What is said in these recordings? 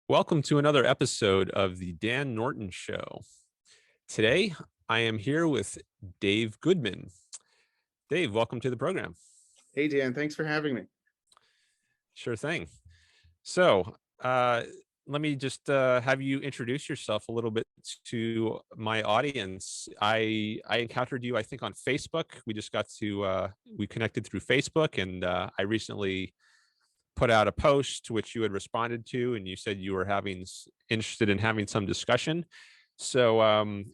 Welcome to another episode of the Dan Norton Show. Today, I am here with Dave Goodman. Dave, welcome to the program. Hey, Dan, thanks for having me. Sure thing. So, let me just have you introduce yourself a little bit to my audience. I encountered you, I think, on Facebook. We just got to, we connected through Facebook, and I recently put out a post which you had responded to, and you said you were interested in having some discussion. So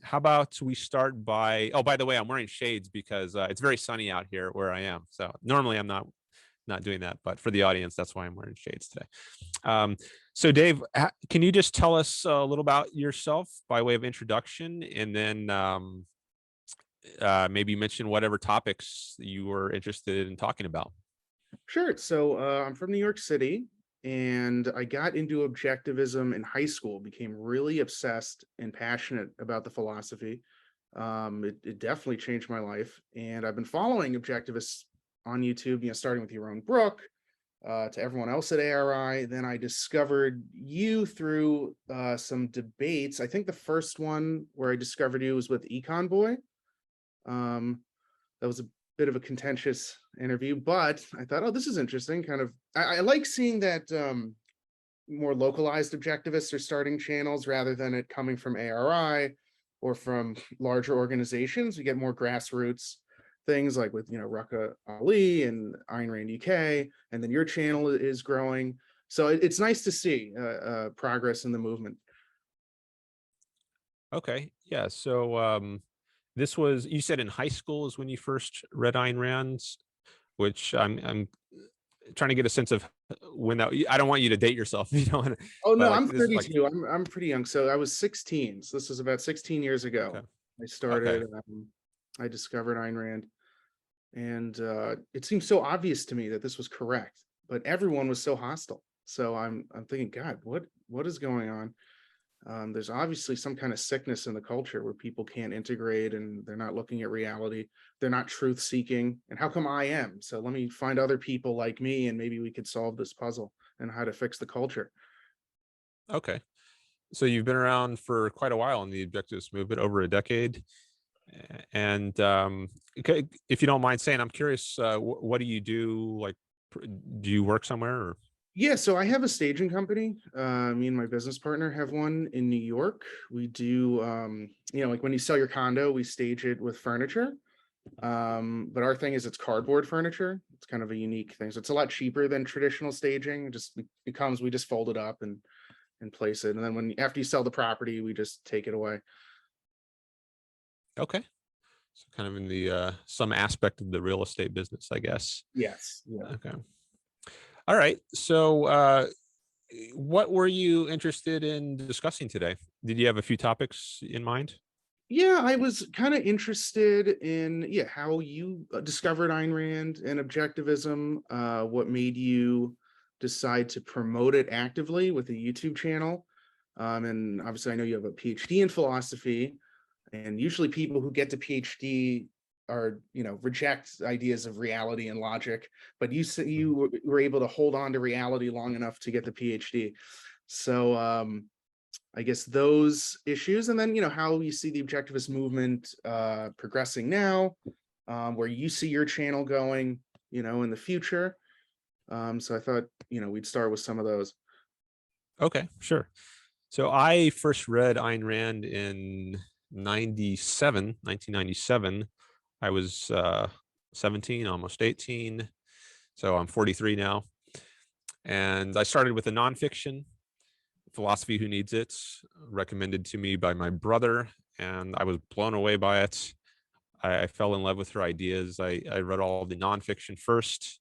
how about we start by, oh, by the way, I'm wearing shades because it's very sunny out here where I am. So normally I'm not doing that, but for the audience, that's why I'm wearing shades today. So Dave, can you just tell us a little about yourself by way of introduction, and then maybe mention whatever topics you were interested in talking about? Sure. So I'm from New York City, and I got into objectivism in high school, became really obsessed and passionate about the philosophy. It definitely changed my life. And I've been following objectivists on YouTube, starting with Yaron Brook, to everyone else at ARI. Then I discovered you through some debates. I think the first one where I discovered you was with Econ Boy. That was a bit of a contentious interview, but I thought, oh, this is interesting. I like seeing that more localized objectivists are starting channels rather than it coming from ARI or from larger organizations. We get more grassroots things like with, Rucka Ali and Ayn Rand UK, and then your channel is growing. So it's nice to see progress in the movement. Okay, yeah. So this was, you said in high school is when you first read Ayn Rand's, which I'm trying to get a sense of when that. I don't want you to date yourself if you don't want to. Oh no, Like, I'm this is like, 32. I'm pretty young. So I was 16. So this was about 16 years ago. okay. I started. I discovered Ayn Rand, and it seemed so obvious to me that this was correct, but everyone was so hostile. So I'm thinking, God, what is going on? There's obviously some kind of sickness in the culture where people can't integrate and they're not looking at reality. They're not truth seeking. And how come I am? So let me find other people like me, and maybe we could solve this puzzle and how to fix the culture. Okay. So you've been around for quite a while in the objectivist movement, over a decade. And if you don't mind saying, I'm curious, what do you do? Like, do you work somewhere? Or? Yeah, so I have a staging company. Me and my business partner have one in New York. We do, like when you sell your condo, we stage it with furniture. But our thing is it's cardboard furniture. It's kind of a unique thing. So it's a lot cheaper than traditional staging. We just fold it up and place it. And then after you sell the property, we just take it away. Okay. So kind of in the some aspect of the real estate business, I guess. Yes. Yeah. Okay. All right. So what were you interested in discussing today? Did you have a few topics in mind? Yeah, I was kind of interested in how you discovered Ayn Rand and objectivism. What made you decide to promote it actively with a YouTube channel? And obviously, I know you have a PhD in philosophy, and usually people who get to PhD are, reject ideas of reality and logic. But you were able to hold on to reality long enough to get the PhD. So I guess those issues, and then how you see the objectivist movement progressing now, where you see your channel going, in the future. So I thought we'd start with some of those. Okay, sure. So I first read Ayn Rand in 1997. I was 17, almost 18. So I'm 43 now. And I started with a nonfiction, Philosophy Who Needs It, recommended to me by my brother, and I was blown away by it. I fell in love with her ideas. I read all the nonfiction first,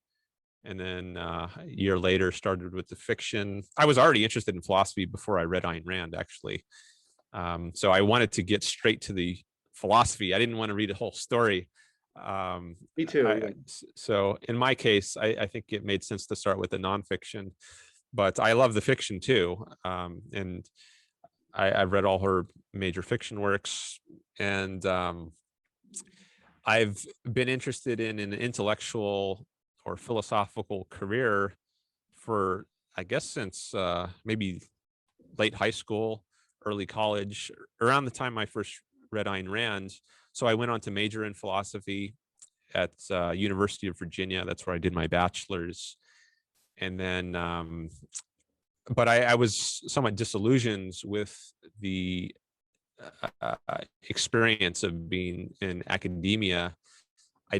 and then a year later started with the fiction. I was already interested in philosophy before I read Ayn Rand, actually. So I wanted to get straight to the philosophy. I didn't want to read a whole story. Me too. So in my case, I think it made sense to start with the nonfiction, but I love the fiction too. And I've read all her major fiction works, and I've been interested in an intellectual or philosophical career for, I guess, since maybe late high school, early college, around the time I first read Ayn Rand. So I went on to major in philosophy at University of Virginia. That's where I did my bachelor's. And then, but I was somewhat disillusioned with the experience of being in academia. I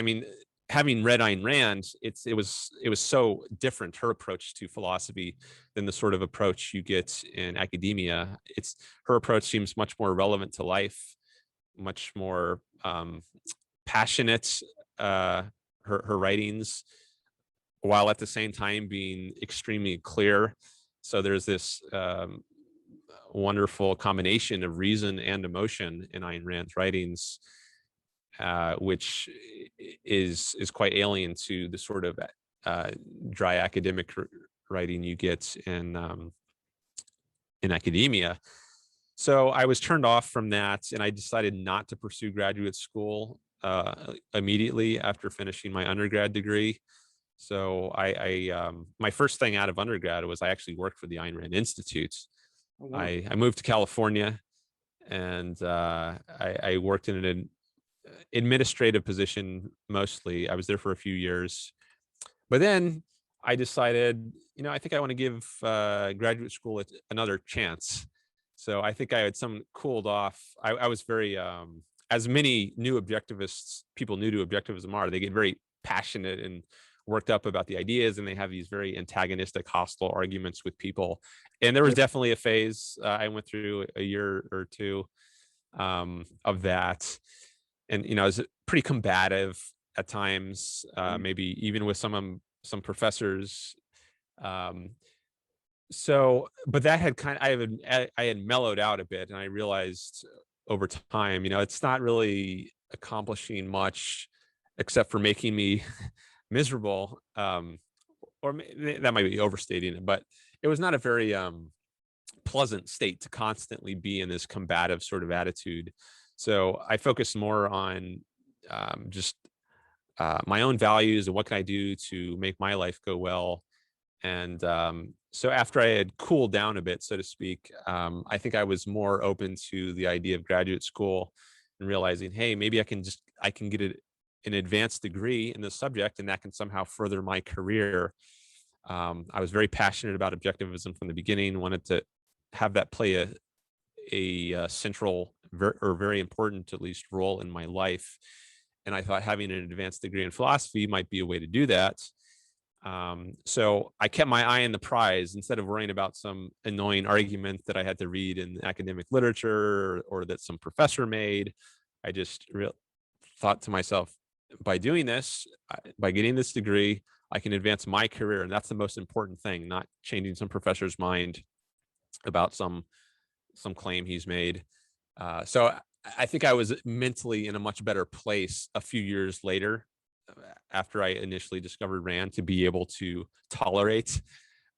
mean, having read Ayn Rand, it was so different, her approach to philosophy, than the sort of approach you get in academia. Her approach seems much more relevant to life, much more passionate, her writings, while at the same time being extremely clear. So there's this wonderful combination of reason and emotion in Ayn Rand's writings, which is quite alien to the sort of dry academic writing you get in academia. So I was turned off from that, and I decided not to pursue graduate school immediately after finishing my undergrad degree. So my first thing out of undergrad was I actually worked for the Ayn Rand Institute. Oh, wow. I moved to California, and I worked in an administrative position mostly. I was there for a few years, but then I decided, I think I want to give graduate school another chance. So I think I had cooled off. I was very, as many people new to objectivism are, they get very passionate and worked up about the ideas, and they have these very antagonistic, hostile arguments with people. And there was definitely a phase I went through a year or two of that. And, I was pretty combative at times, maybe even with some professors. But that had I had mellowed out a bit, and I realized over time, it's not really accomplishing much except for making me miserable. Or that might be overstating it, but it was not a very pleasant state to constantly be in this combative sort of attitude. So I focused more on just my own values and what can I do to make my life go well. And so after I had cooled down a bit, so to speak, I think I was more open to the idea of graduate school and realizing, hey, maybe I can get an advanced degree in this subject, and that can somehow further my career. I was very passionate about objectivism from the beginning, wanted to have that play a central or very important, at least, role in my life. And I thought having an advanced degree in philosophy might be a way to do that. So I kept my eye on the prize instead of worrying about some annoying argument that I had to read in academic literature or that some professor made. I just thought to myself, by doing this, by getting this degree, I can advance my career. And that's the most important thing, not changing some professor's mind about some claim he's made. So I think I was mentally in a much better place a few years later, after I initially discovered Rand, to be able to tolerate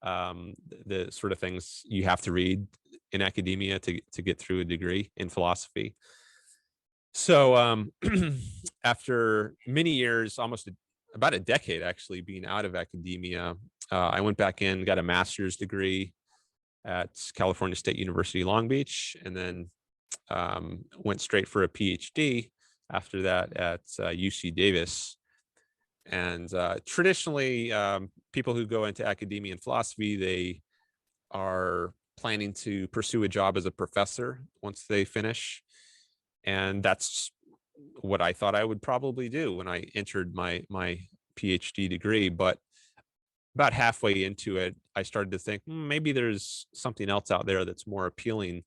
the sort of things you have to read in academia to get through a degree in philosophy. So after many years, almost about a decade actually, being out of academia, I went back in, got a master's degree at California State University, Long Beach, and then went straight for a PhD after that at UC Davis. And traditionally, people who go into academia and philosophy, they are planning to pursue a job as a professor once they finish. And that's what I thought I would probably do when I entered my PhD degree. But about halfway into it, I started to think, maybe there's something else out there that's more appealing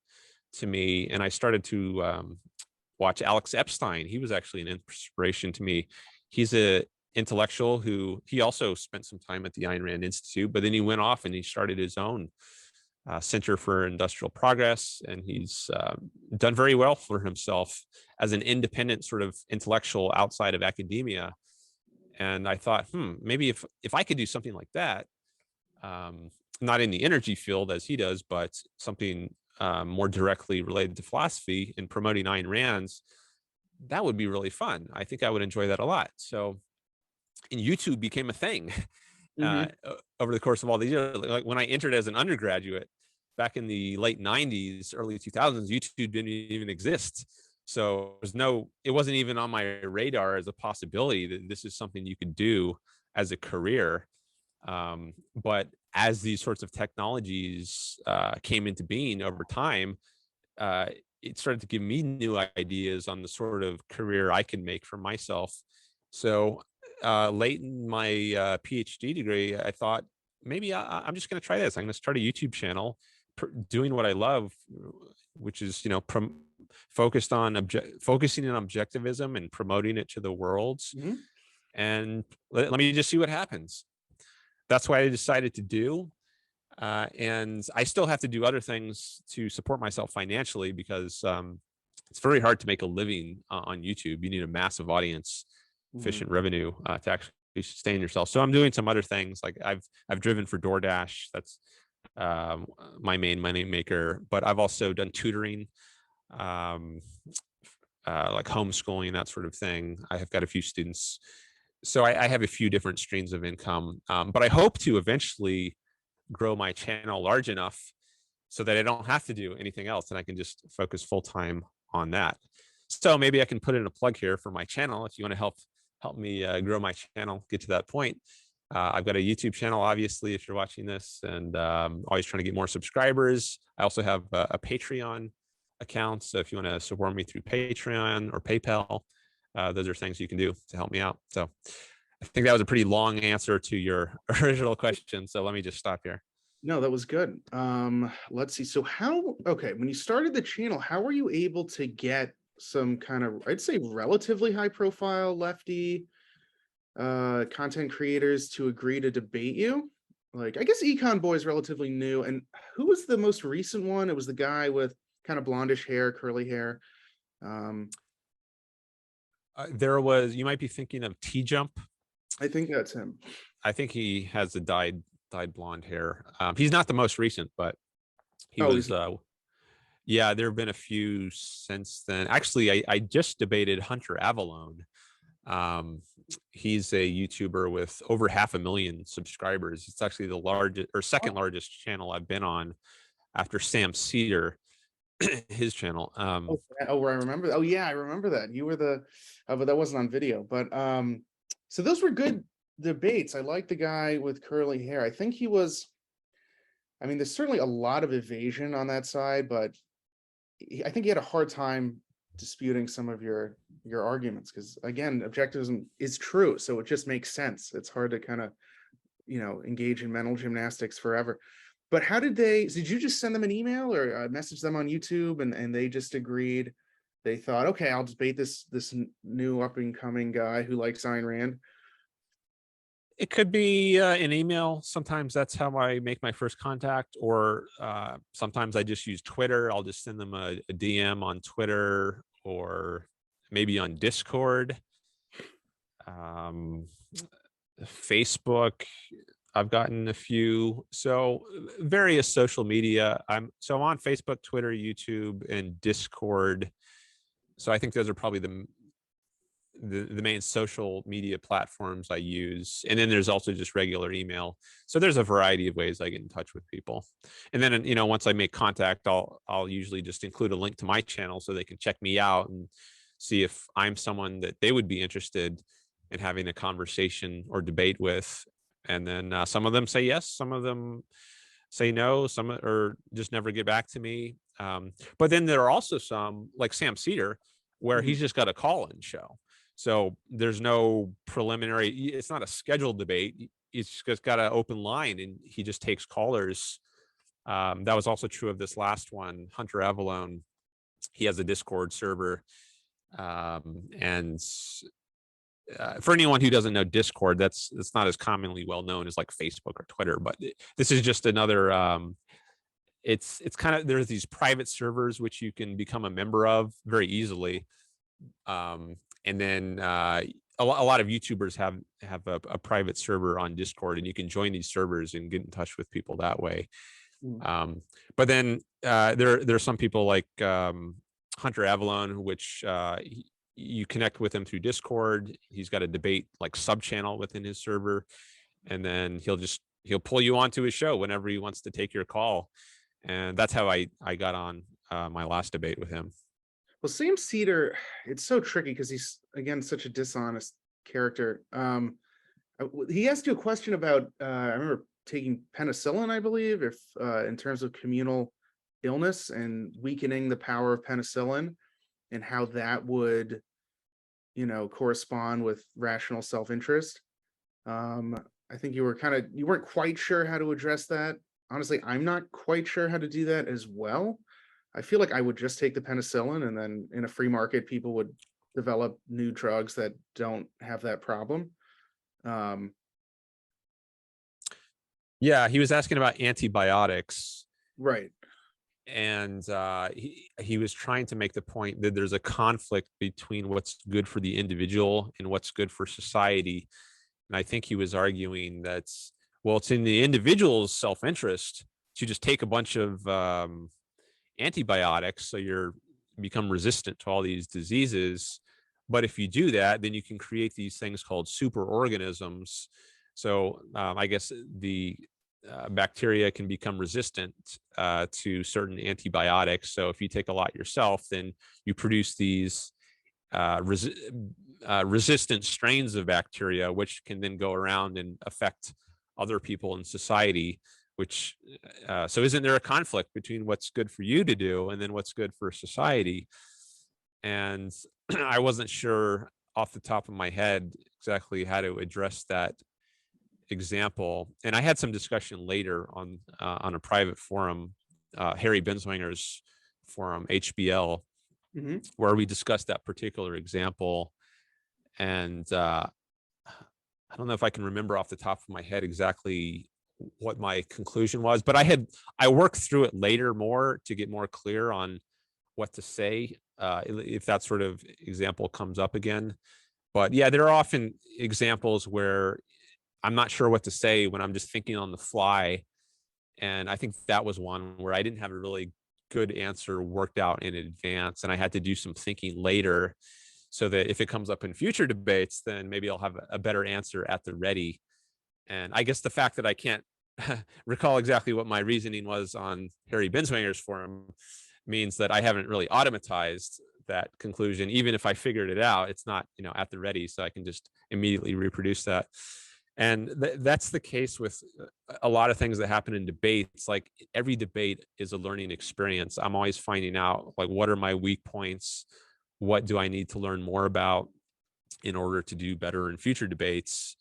to me. And I started to watch Alex Epstein. He was actually an inspiration to me. He's a intellectual who he also spent some time at the Ayn Rand Institute, but then he went off and he started his own Center for Industrial Progress, and he's done very well for himself as an independent sort of intellectual outside of academia. And I thought, maybe if I could do something like that, not in the energy field as he does, but something more directly related to philosophy and promoting Ayn Rand's, that would be really fun. I think I would enjoy that a lot. So, and YouTube became a thing over the course of all these years. Like when I entered as an undergraduate, back in the late 90s, early 2000s, YouTube didn't even exist. So it wasn't even on my radar as a possibility that this is something you could do as a career. But as these sorts of technologies came into being over time, it started to give me new ideas on the sort of career I can make for myself. So late in my PhD degree, I thought maybe I'm just going to try this. I'm going to start a YouTube channel doing what I love, which is, focusing on objectivism and promoting it to the world. Mm-hmm. And let me just see what happens. That's what I decided to do. And I still have to do other things to support myself financially, because it's very hard to make a living on YouTube. You need a massive audience, efficient revenue to actually sustain yourself. So I'm doing some other things. Like I've driven for DoorDash. That's my main money maker. But I've also done tutoring, like homeschooling, that sort of thing. I have got a few students. So I have a few different streams of income. But I hope to eventually grow my channel large enough so that I don't have to do anything else and I can just focus full time on that. So maybe I can put in a plug here for my channel. If you want to help me grow my channel, get to that point. I've got a YouTube channel, obviously, if you're watching this, and always trying to get more subscribers. I also have a Patreon account. So if you want to support me through Patreon or PayPal, those are things you can do to help me out. So I think that was a pretty long answer to your original question. So let me just stop here. No, that was good. Let's see. So when you started the channel, how were you able to get some kind of, I'd say, relatively high profile lefty content creators to agree to debate you? Like, I guess Econ Boy is relatively new. And who was the most recent one? It was the guy with kind of blondish hair, curly hair. You might be thinking of T-Jump. I think that's him. I think he has a dyed blonde hair. He's not the most recent, but he was. Yeah, there have been a few since then. Actually, I just debated Hunter Avallone. He's a YouTuber with over 500,000 subscribers. It's actually the largest or second largest channel I've been on, after Sam Cedar, his channel. I remember. Oh yeah, I remember that. You were but that wasn't on video. But so those were good debates. I like the guy with curly hair. I think he was. I mean, there's certainly a lot of evasion on that side, but I think he had a hard time disputing some of your arguments, because again, objectivism is true, so it just makes sense. It's hard to kind of engage in mental gymnastics forever. But how did you just send them an email or message them on YouTube, and they just agreed? They thought, okay, I'll debate this new up and coming guy who likes Ayn Rand. It could be an email. Sometimes that's how I make my first contact, or sometimes I just use Twitter. I'll just send them a DM on Twitter, or maybe on Discord, Facebook. I've gotten a few. So various social media. I'm on Facebook, Twitter, YouTube, and Discord. So I think those are probably the main social media platforms I use. And then there's also just regular email. So there's a variety of ways I get in touch with people. And then, once I make contact, I'll usually just include a link to my channel so they can check me out and see if I'm someone that they would be interested in having a conversation or debate with. And then some of them say yes, some of them say no, some or just never get back to me. But then there are also some, like Sam Cedar, where he's just got a call-in show. So there's no preliminary, it's not a scheduled debate. It's just got an open line and he just takes callers. That was also true of this last one, Hunter Avallone. He has a Discord server. And for anyone who doesn't know Discord, that's not as commonly well known as like Facebook or Twitter, but this is just another, it's kind of, there's these private servers which you can become a member of very easily. And then a lot of YouTubers have a private server on Discord, and you can join these servers and get in touch with people that way. But then there's some people like Hunter Avallone, which you connect with him through Discord. He's got a debate like sub channel within his server, and then he'll pull you onto his show whenever he wants to take your call. And that's how I got on my last debate with him. Well, Sam Cedar, it's so tricky because he's, again, such a dishonest character. He asked you a question about, I remember taking penicillin, I believe, if in terms of communal illness and weakening the power of penicillin, and how that would, correspond with rational self-interest. I think you weren't quite sure how to address that. Honestly, I'm not quite sure how to do that as well. I feel like I would just take the penicillin, and then in a free market, people would develop new drugs that don't have that problem. Yeah, he was asking about antibiotics. Right. And he was trying to make the point that there's a conflict between what's good for the individual and what's good for society. And I think he was arguing that, well, it's in the individual's self-interest to just take a bunch of antibiotics so you're become resistant to all these diseases. But if you do that, then you can create these things called superorganisms. So I guess the bacteria can become resistant to certain antibiotics. So if you take a lot yourself, then you produce these resistant strains of bacteria, which can then go around and affect other people in society. Which so isn't there a conflict between what's good for you to do and then what's good for society? And I wasn't sure off the top of my head exactly how to address that example. And I had some discussion later on a private forum, Harry Binswanger's forum, HBL, where we discussed that particular example. And I don't know if I can remember off the top of my head exactly what my conclusion was, but I worked through it later more to get more clear on what to say if that sort of example comes up again. But yeah, there are often examples where I'm not sure what to say when I'm just thinking on the fly. And I think that was one where I didn't have a really good answer worked out in advance, and I had to do some thinking later so that if it comes up in future debates, then maybe I'll have a better answer at the ready. And I guess the fact that I can't recall exactly what my reasoning was on Harry Binswanger's forum means that I haven't really automatized that conclusion. Even if I figured it out, it's not, at the ready, so I can just immediately reproduce that. And that's the case with a lot of things that happen in debates. Like every debate is a learning experience. I'm always finding out, like, what are my weak points? What do I need to learn more about in order to do better in future debates?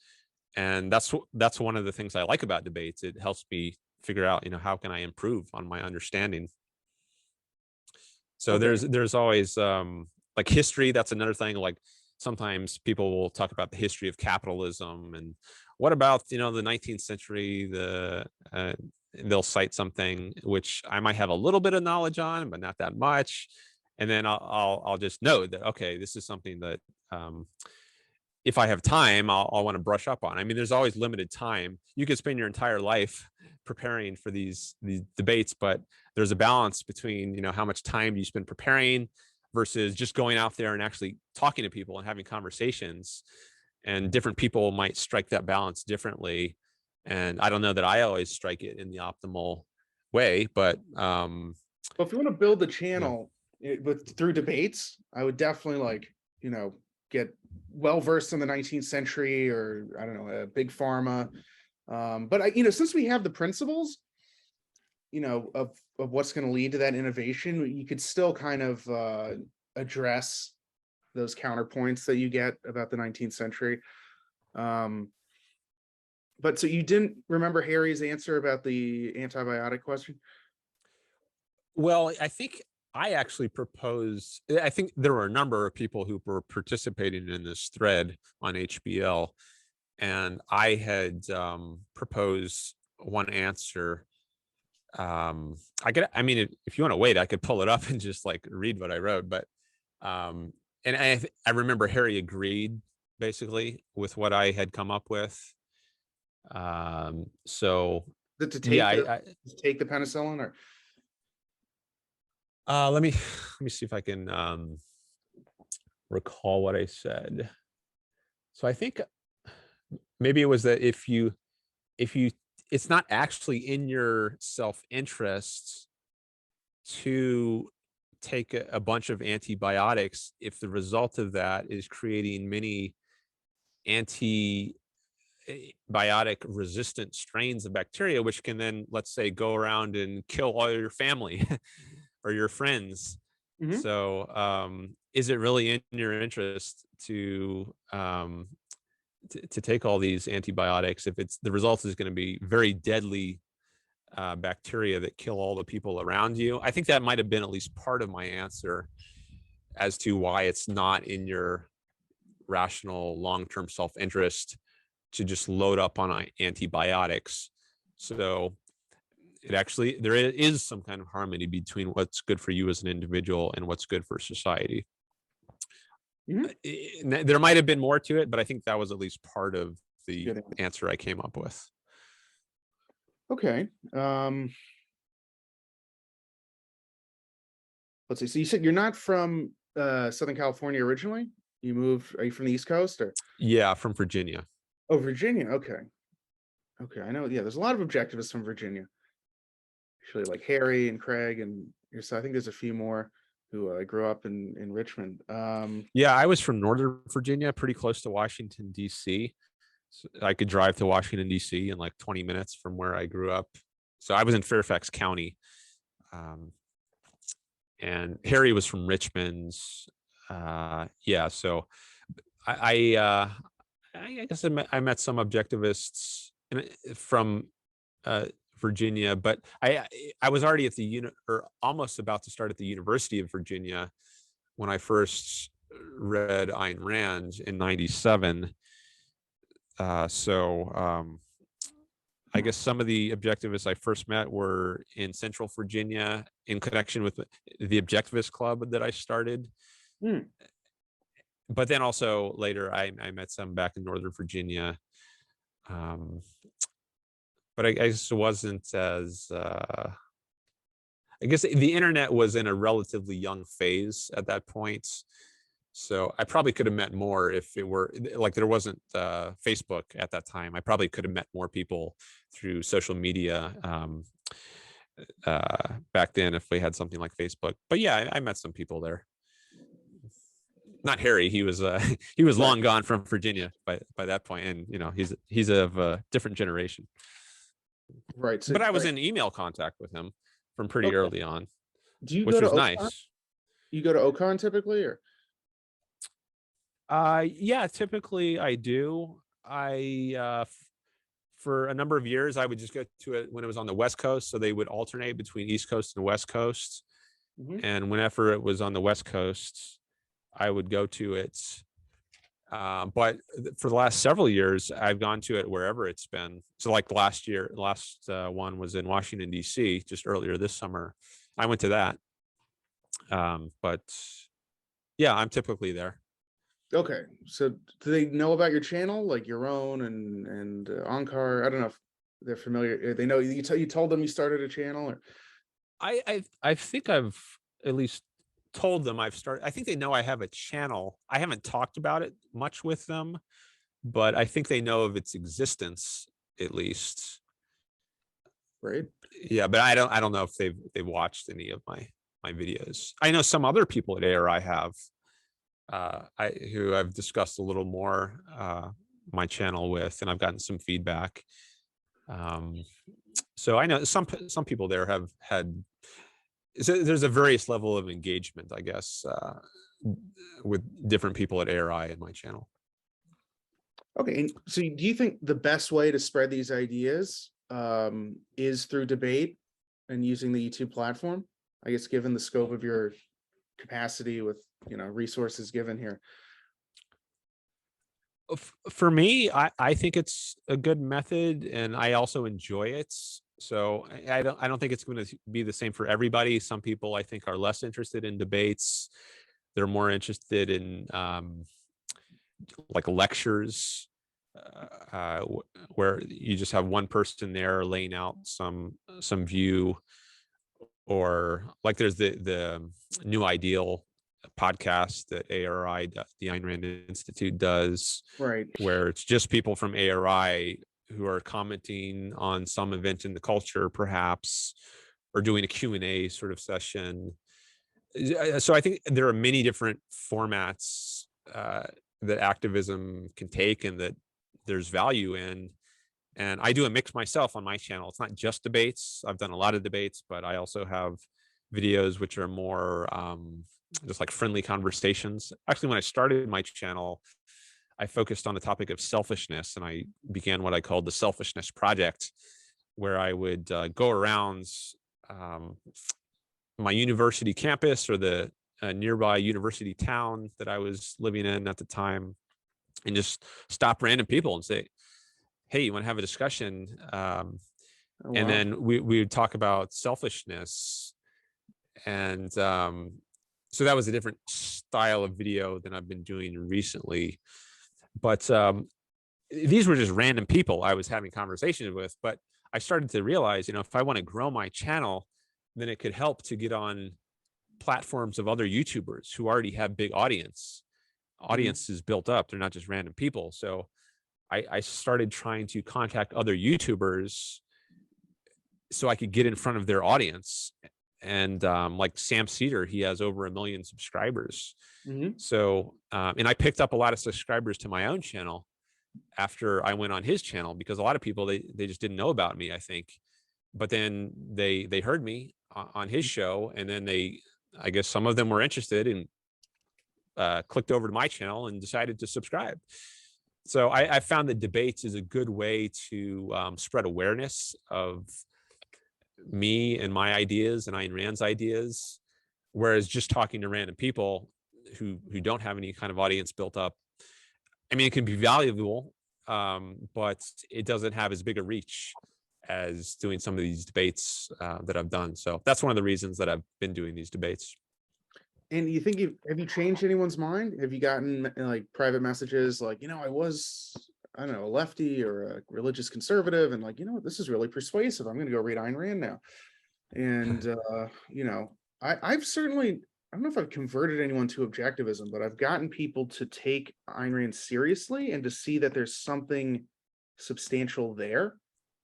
And that's one of the things I like about debates. It helps me figure out, how can I improve on my understanding. So Okay. there's always like history. That's another thing. Like sometimes people will talk about the history of capitalism and what about the 19th century. They'll cite something which I might have a little bit of knowledge on, but not that much. And then I'll just know that, okay, this is something that if I have time, I'll want to brush up on. I mean, there's always limited time. You could spend your entire life preparing for these debates, but there's a balance between, how much time you spend preparing versus just going out there and actually talking to people and having conversations. And different people might strike that balance differently. And I don't know that I always strike it in the optimal way, but Well, if you want to build the yeah. channel through debates, I would definitely get well versed in the 19th century, or I don't know, big pharma. But since we have the principles, of what's going to lead to that innovation, you could still kind of address those counterpoints that you get about the 19th century. But so you didn't remember Harry's answer about the antibiotic question? Well, I think I actually proposed, I think there were a number of people who were participating in this thread on HBL, and I had proposed one answer. I mean, if you want to wait, I could pull it up and just like read what I wrote, but and I remember Harry agreed basically with what I had come up with. So To yeah, take the penicillin, or let me see if I can recall what I said. So I think maybe it was that if you it's not actually in your self-interest to take a bunch of antibiotics if the result of that is creating many antibiotic resistant strains of bacteria, which can then, let's say, go around and kill all your family or your friends. Mhm. So is it really in your interest to take all these antibiotics if it's the result is going to be very deadly bacteria that kill all the people around you? I think that might have been at least part of my answer as to why it's not in your rational long-term self-interest to just load up on antibiotics. So it actually, there is some kind of harmony between what's good for you as an individual and what's good for society. There might have been more to it, but I think that was at least part of the answer I came up with. Okay. Let's see. So you said you're not from Southern California originally? You moved, are you from the East Coast or? Yeah, from Virginia. Oh, Virginia. Okay. Okay. I know. Yeah, there's a lot of objectivists from Virginia. Actually, like Harry and Craig and so I think there's a few more who grew up in Richmond. Yeah, I was from Northern Virginia, pretty close to Washington, D.C. So I could drive to Washington, D.C. in like 20 minutes from where I grew up. So I was in Fairfax County. And Harry was from Richmond. Yeah, so I guess I met some objectivists from Virginia, but I was already at the or almost about to start at the University of Virginia when I first read Ayn Rand in '97. I guess some of the objectivists I first met were in Central Virginia in connection with the Objectivist Club that I started. But then also later I met some back in Northern Virginia. But I guess it wasn't as, I guess the internet was in a relatively young phase at that point. So I probably could have met more if it were like there wasn't Facebook at that time. I probably could have met more people through social media back then if we had something like Facebook. But yeah, I met some people there. Not Harry. He was long gone from Virginia by that point, and you know he's of a different generation. Right. So, but I was in email contact with him from pretty early on. Do you which go to was OCON? nice. You go to OCON typically, or? Yeah, typically I do. For a number of years, I would just go to it when it was on the West Coast. So they would alternate between East Coast and West Coast. And whenever it was on the West Coast, I would go to it. But for the last several years, I've gone to it wherever it's been. So like last one was in Washington, D.C., just earlier this summer. I went to that. But yeah, I'm typically there. Okay, so do they know about your channel, like Yaron and Onkar? I don't know if they're familiar. They know you. You told them you started a channel, or? I think I've at least told them I've started. I think they know I have a channel. I haven't talked about it much with them, but I think they know of its existence at least. Right. Yeah, but I don't know if they've watched any of my videos. I know some other people at ARI have. Who I've discussed a little more my channel with, and I've gotten some feedback. So I know some people there have had. So there's a various level of engagement, I guess, with different people at ARI in my channel. Okay, and so do you think the best way to spread these ideas is through debate and using the YouTube platform? I guess given the scope of your capacity with resources given here. For me, I think it's a good method, and I also enjoy it. So I don't think it's going to be the same for everybody. Some people I think are less interested in debates. They're more interested in like lectures where you just have one person there laying out some view, or like there's the New Ideal podcast that ARI, the Ayn Rand Institute, does, right, where it's just people from ARI who are commenting on some event in the culture, perhaps, or doing a Q&A sort of session. So I think there are many different formats that activism can take and that there's value in. And I do a mix myself on my channel. It's not just debates. I've done a lot of debates, but I also have videos which are more just like friendly conversations. Actually, when I started my channel, I focused on the topic of selfishness, and I began what I called the Selfishness Project, where I would go around my university campus or the nearby university town that I was living in at the time, and just stop random people and say, hey, you want to have a discussion? Oh, And wow. then we would talk about selfishness. And so that was a different style of video than I've been doing recently. But these were just random people I was having conversations with. But I started to realize, if I want to grow my channel, then it could help to get on platforms of other YouTubers who already have big audiences built up. They're not just random people. So I started trying to contact other YouTubers so I could get in front of their audience. And like Sam Cedar, he has over 1 million subscribers. So, and I picked up a lot of subscribers to my own channel after I went on his channel, because a lot of people, they just didn't know about me, I think. But then they heard me on his show, and then I guess some of them were interested and clicked over to my channel and decided to subscribe. So I found that debates is a good way to spread awareness of me and my ideas and Ayn Rand's ideas, whereas just talking to random people who don't have any kind of audience built up, I mean, it can be valuable, but it doesn't have as big a reach as doing some of these debates that I've done. So that's one of the reasons that I've been doing these debates. And you think have you changed anyone's mind? Have you gotten like private messages like, I was, I don't know, a lefty or a religious conservative, and like, this is really persuasive. I'm going to go read Ayn Rand now. And I've certainly, I don't know if I've converted anyone to objectivism, but I've gotten people to take Ayn Rand seriously and to see that there's something substantial there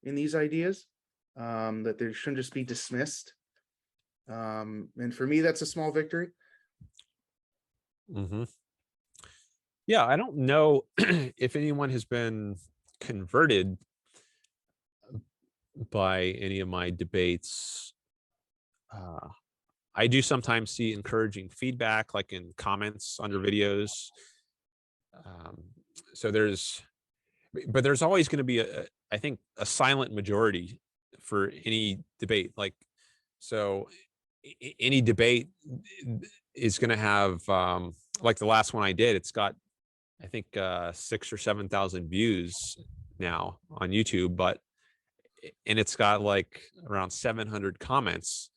in these ideas, that they shouldn't just be dismissed. And for me, that's a small victory. Yeah, I don't know if anyone has been converted by any of my debates. I do sometimes see encouraging feedback, like in comments under videos. So there's always going to be I think a silent majority for any debate. Like, so any debate is going to have, like the last one I did, it's got, I think, 6,000 or 7,000 views now on YouTube, and it's got like around 700 comments.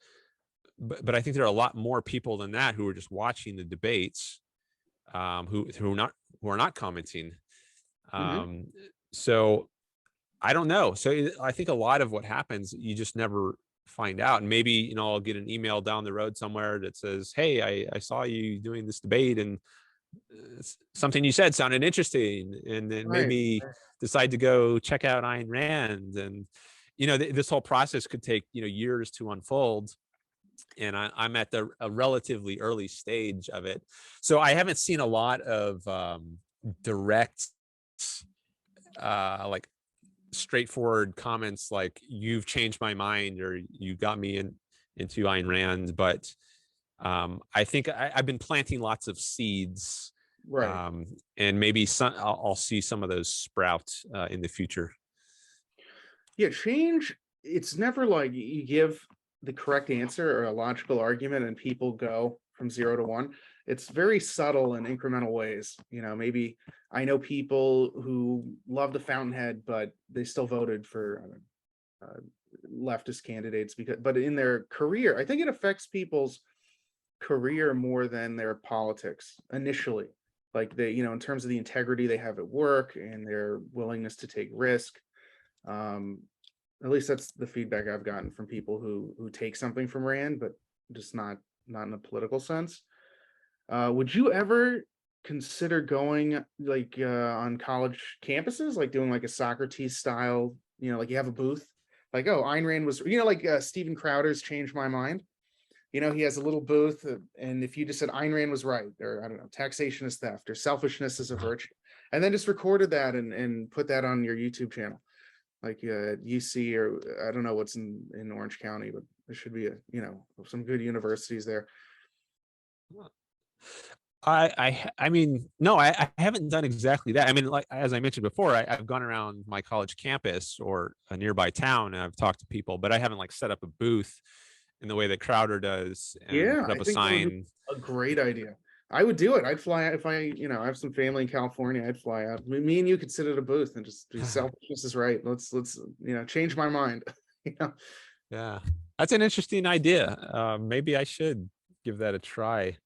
But I think there are a lot more people than that who are just watching the debates, who are not commenting. So I don't know. So I think a lot of what happens, you just never find out. And maybe, I'll get an email down the road somewhere that says, hey, I saw you doing this debate, and something you said sounded interesting, and then maybe decide to go check out Ayn Rand. And, this whole process could take, years to unfold. And I'm at a relatively early stage of it. So I haven't seen a lot of direct, like straightforward comments like, you've changed my mind, or you got me into Ayn Rand. But I think I've been planting lots of seeds, and maybe I'll see some of those sprout in the future. Yeah, change, it's never like you give the correct answer or a logical argument and people go from 0 to 1. It's very subtle in incremental ways. Maybe I know people who love the Fountainhead, but they still voted for leftist candidates but in their career, I think it affects people's career more than their politics initially. Like they, in terms of the integrity they have at work and their willingness to take risk. At least that's the feedback I've gotten from people who take something from Rand, but just not in a political sense. Would you ever consider going like on college campuses, like doing like a Socrates style, like you have a booth like, oh, Ayn Rand was, like Steven Crowder's Change My Mind. He has a little booth, and if you just said Ayn Rand was right, or I don't know, taxation is theft, or selfishness is a virtue, and then just recorded that and put that on your YouTube channel, like UC, or I don't know what's in Orange County, but there should be some good universities there. I mean, no, I haven't done exactly that. I mean, like, as I mentioned before, I've gone around my college campus or a nearby town and I've talked to people, but I haven't like set up a booth in the way that Crowder does and Yeah, put up I a think that would be sign. a great idea. I would do it. I'd fly out if I have some family in California. I'd fly out. Me and you could sit at a booth and just be selfishness is right. Let's change my mind. Yeah, that's an interesting idea. Maybe I should give that a try.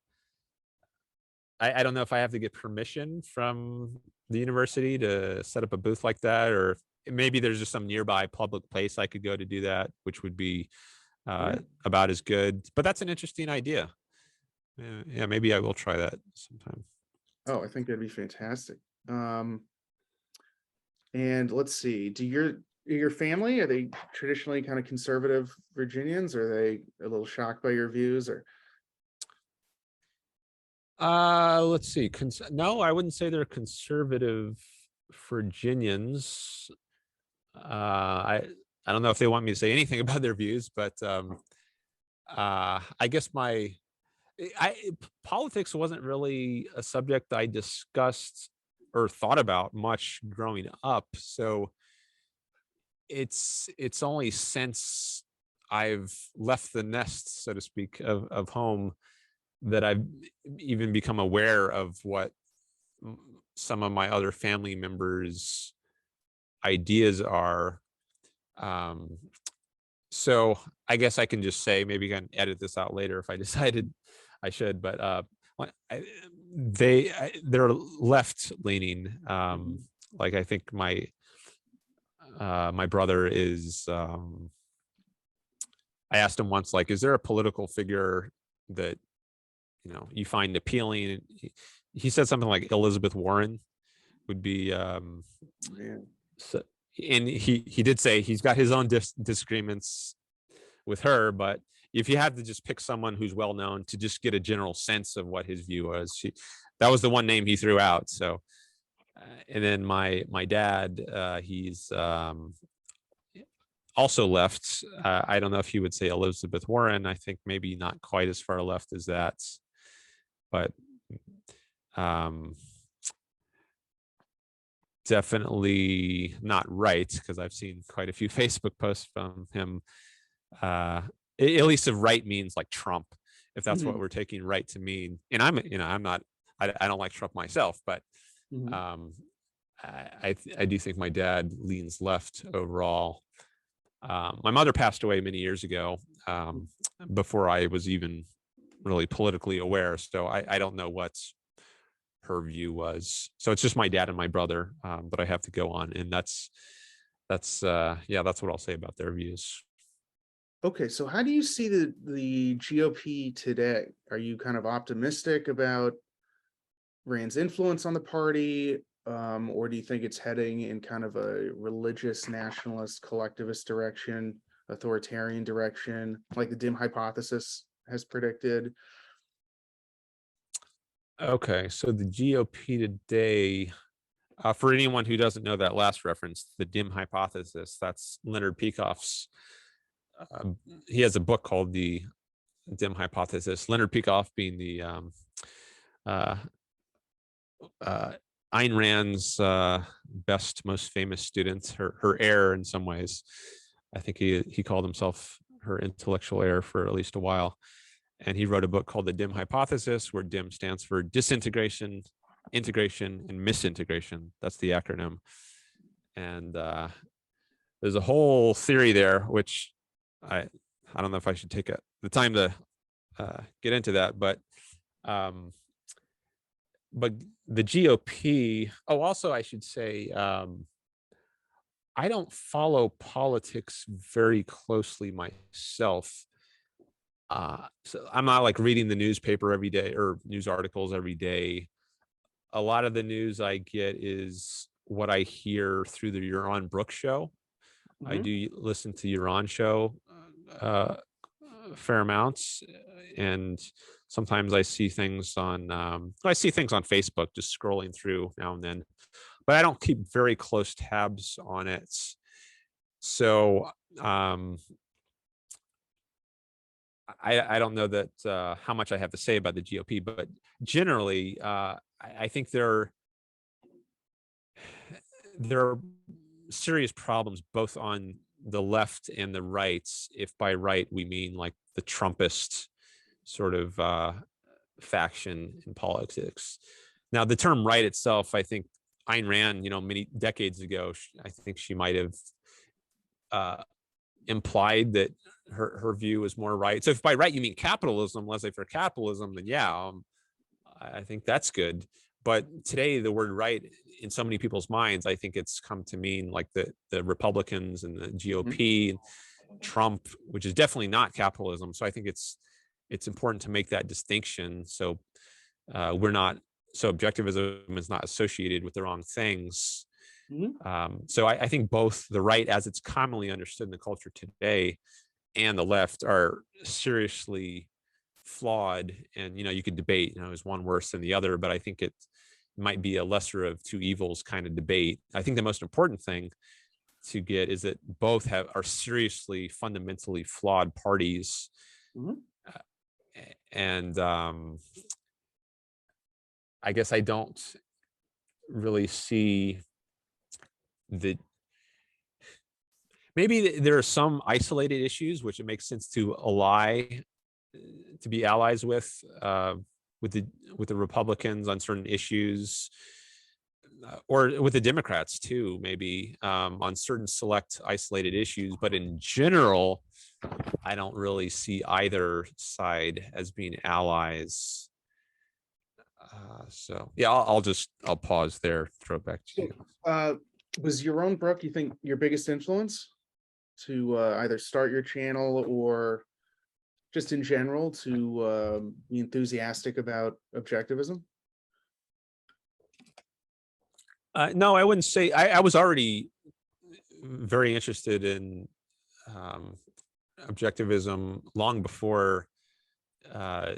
I don't know if I have to get permission from the university to set up a booth like that, or maybe there's just some nearby public place I could go to do that, which would be about as good. But that's an interesting idea. Yeah, maybe I will try that sometime. Oh, I think that'd be fantastic. And let's see, your family, are they traditionally kind of conservative Virginians? Are they a little shocked by your views, or? Let's see. No, I wouldn't say they're conservative Virginians. I don't know if they want me to say anything about their views, but I guess politics wasn't really a subject I discussed or thought about much growing up. So it's only since I've left the nest, so to speak, of home that I've even become aware of what some of my other family members' ideas are. So I guess I can just say, maybe I can edit this out later if I decided I should, but they're left leaning. Like, I think my brother is, I asked him once, like, is there a political figure that you find appealing? He said something like Elizabeth Warren would be so, and he did say he's got his own disagreements with her, but if you had to just pick someone who's well known to just get a general sense of what his view was, that was the one name he threw out. So and then my dad, he's also left. I don't know if he would say Elizabeth Warren. I think maybe not quite as far left as that, but definitely not right, because I've seen quite a few Facebook posts from him. At least if right means like Trump, if that's what we're taking right to mean. And I'm not, I don't like Trump myself, but I do think my dad leans left overall. My mother passed away many years ago, before I was even really politically aware. So I don't know what her view was. So it's just my dad and my brother that I have to go on. And that's what I'll say about their views. Okay, so how do you see the GOP today? Are you kind of optimistic about Rand's influence on the party, or do you think it's heading in kind of a religious, nationalist, collectivist direction, authoritarian direction, like the dim hypothesis has predicted? Okay, so the GOP today, for anyone who doesn't know that last reference, the dim hypothesis, that's Leonard Peikoff's. He has a book called The Dim Hypothesis. Leonard Peikoff being the Ayn Rand's best, most famous student, her heir in some ways. I think he called himself her intellectual heir for at least a while. And he wrote a book called The Dim Hypothesis, where dim stands for disintegration, integration, and misintegration. That's the acronym. And there's a whole theory there, which I don't know if I should take the time to get into that, but the GOP. Oh, also I should say, I don't follow politics very closely myself. So I'm not like reading the newspaper every day or news articles every day. A lot of the news I get is what I hear through the Yaron Brook show I Mhm. do listen to Yaron Show uh, fair amounts, and sometimes I see things on Facebook just scrolling through now and then, but I don't keep very close tabs on it. So um, I don't know that how much I have to say about the GOP, but generally, I think there are serious problems both on the left and the right. If by right we mean like the Trumpist sort of faction in politics. Now, the term right itself, I think Ayn Rand, many decades ago, I think she might have uh, implied that her view was more right. So if by right you mean capitalism, laissez-faire capitalism, then yeah, I think that's good. But today, the word right in so many people's minds, I think it's come to mean like the Republicans and the Mhm. GOP, and Trump, which is definitely not capitalism. So I think it's important to make that distinction. So we're not so objectivism is not associated with the wrong things. Mhm. So I think both the right, as it's commonly understood in the culture today, and the left are seriously flawed. And you could debate, is one worse than the other, but I think it might be a lesser of two evils kind of debate. I think the most important thing to get is that both are seriously fundamentally flawed parties. Mhm. Uh, and I guess I don't really see the maybe there are some isolated issues which it makes sense to ally to be allies with the Republicans on certain issues, or with the Democrats too, maybe on certain select isolated issues. But in general, I don't really see either side as being allies. So yeah, I'll pause there, throw it back to So, you. was Yaron Brook, you think, your biggest influence to either start your channel or just in general to be enthusiastic about objectivism? No, I wouldn't say. I was already very interested in um, objectivism long before uh,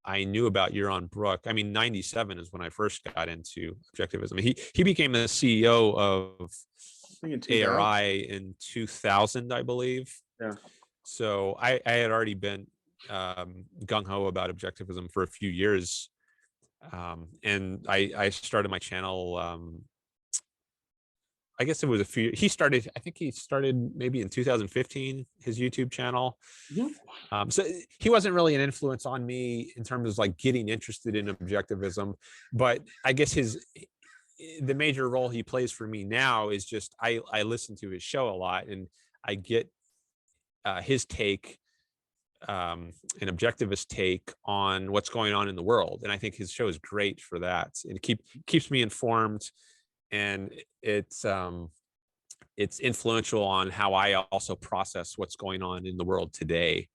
I knew about Yaron Brook. I mean, 97 is when I first got into objectivism. He became the CEO of I think in 2000. ARI in 2000, I believe. Yeah. So I had already been gung ho about objectivism for a few years, and I started my channel. I guess it was a few. I think he started maybe in 2015 his YouTube channel. Mhm. So he wasn't really an influence on me in terms of like getting interested in objectivism, but I guess the major role he plays for me now is just I listen to his show a lot, and I get his take, an objectivist take on what's going on in the world, and I think his show is great for that, and it keeps me informed, and it's influential on how I also process what's going on in the world today.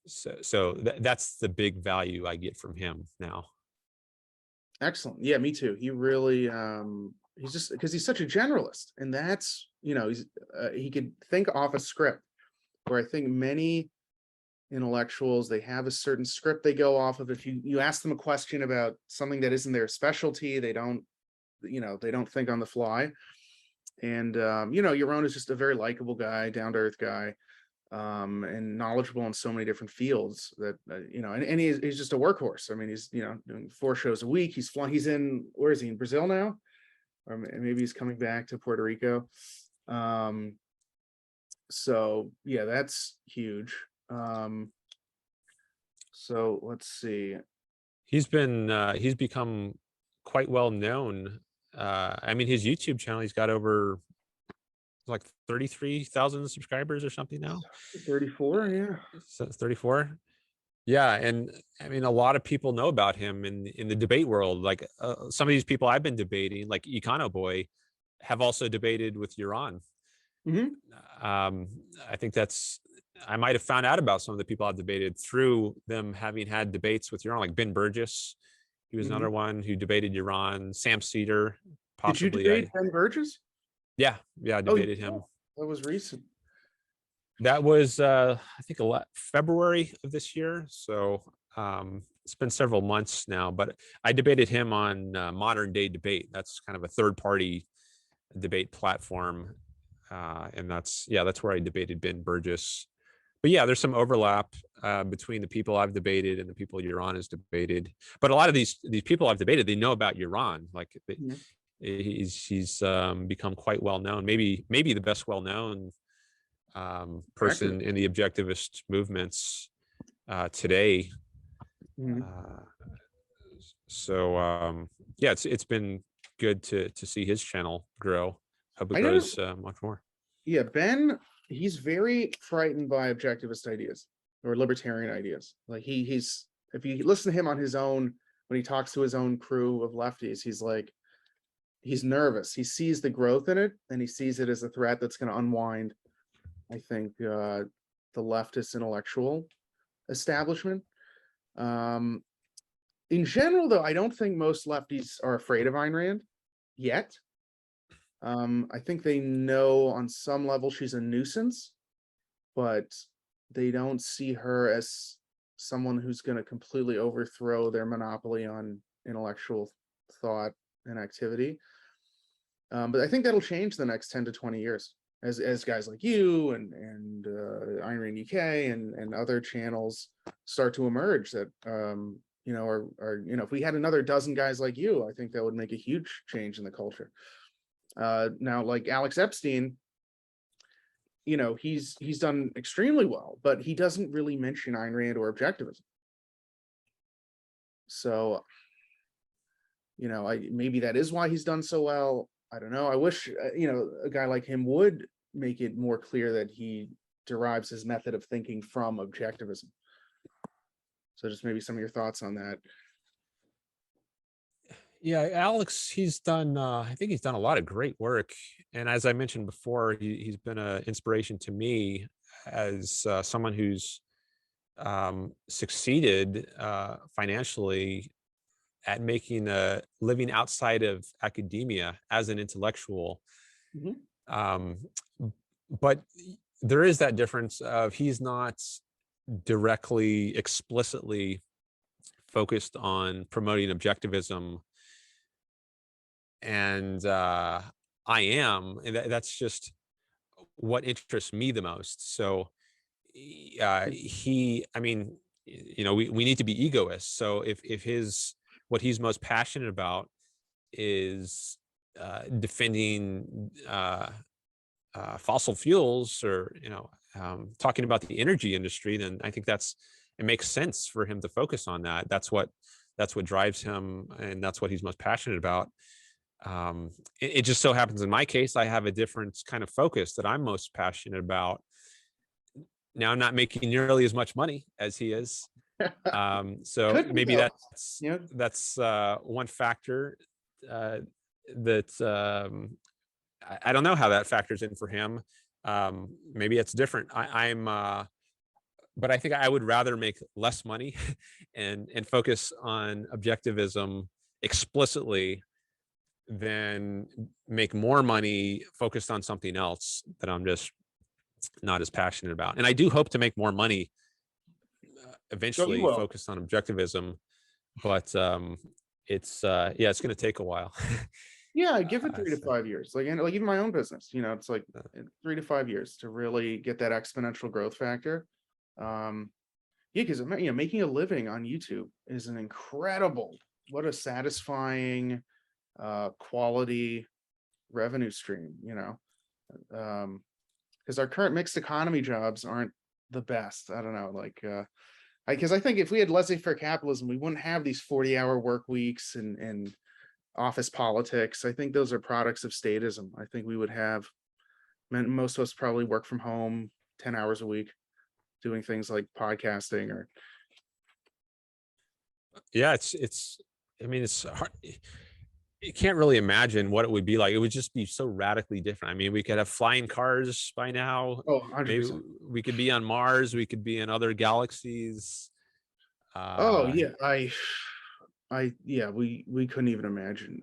So that's the big value I get from him now. Excellent. Yeah, me too. He really he's just because he's such a generalist, and that's he could think off a script where I think many intellectuals, they have a certain script they go off of. If you ask them a question about something that isn't their specialty, they don't think on the fly. And Yaron is just a very likable guy, down to earth guy, and knowledgeable in so many different fields that and he's just a workhorse. I mean, he's doing 4 shows a week. He's in, where is he, in Brazil now, or maybe he's coming back to Puerto Rico. So yeah, that's huge. So let's see. He's become quite well known. I mean, his YouTube channel, he's got over like 33,000 subscribers or something now. 34, yeah. So 34. Yeah, and I mean, a lot of people know about him in the debate world. Like some of these people I've been debating, like Econo Boy, have also debated with Yaron. Hmm. Um, I think I might have found out about some of the people I've debated through them having had debates with Yaron, like Ben Burgess. He was Hmm. another one who debated Yaron. Sam Cedar, Did you possibly. debate Ben Burgess? Yeah, I Oh, debated him. That was recent. That was, I think, February of this year. So it's been several months now, but I debated him on Modern Day Debate. That's kind of a third-party debate platform. And that's where I debated Ben Burgess. But yeah, there's some overlap between the people I've debated and the people Yaron has debated. But a lot of these people I've debated, they know about Yaron. Like he's become quite well known, maybe the best well known person in the objectivist movements today. So yeah, it's been good to see his channel grow. Hope it grows much more. Yeah, Ben, he's very frightened by objectivist ideas or libertarian ideas. Like he's if you listen to him on his own, when he talks to his own crew of lefties, he's nervous. He sees the growth in it, and he sees it as a threat that's going to unwind, I think, the leftist intellectual establishment. In general, though, I don't think most lefties are afraid of Ayn Rand yet. I think they know on some level she's a nuisance, but they don't see her as someone who's going to completely overthrow their monopoly on intellectual thought and activity. But I think that'll change the next 10 to 20 years as guys like you and Ayn Rand UK and other channels start to emerge that are if we had another dozen guys like you, I think that would make a huge change in the culture. Now, like Alex Epstein, he's done extremely well, but he doesn't really mention Ayn Rand or objectivism. So, maybe that is why he's done so well. I don't know. I wish, a guy like him would make it more clear that he derives his method of thinking from objectivism. So just maybe some of your thoughts on that. Yeah, Alex, he's done, I think he's done a lot of great work. And as I mentioned before, he's been an inspiration to me as someone who's succeeded financially at making a living outside of academia as an intellectual. But there is that difference of he's not directly, explicitly focused on promoting objectivism. And I am, and that's just what interests me the most. So we need to be egoists. So if what he's most passionate about is defending fossil fuels or talking about the energy industry, then I think it makes sense for him to focus on that. That's what drives him, and that's what he's most passionate about. It just so happens in my case, I have a different kind of focus that I'm most passionate about. Now I'm not making nearly as much money as he is. So maybe that's one factor that I don't know how that factors in for him. Maybe it's different. But I think I would rather make less money and focus on objectivism explicitly than make more money focused on something else that I'm just not as passionate about. And I do hope to make more money eventually focused on objectivism, but it's going to take a while. Yeah, give it 3 to 5 years. Like even my own business, it's like 3 to 5 years to really get that exponential growth factor. Because making a living on YouTube is an incredible, what a satisfying quality revenue stream, because our current mixed economy jobs aren't the best. I don't know, because I think if we had laissez-faire capitalism, we wouldn't have these 40-hour work weeks and office politics. I think those are products of statism. I think we would have most of us probably work from home 10 hours a week doing things like podcasting or it's hard. You can't really imagine what it would be like. It would just be so radically different. I mean, we could have flying cars by now. Oh, 100%. Maybe we could be on Mars. We could be in other galaxies. We couldn't even imagine.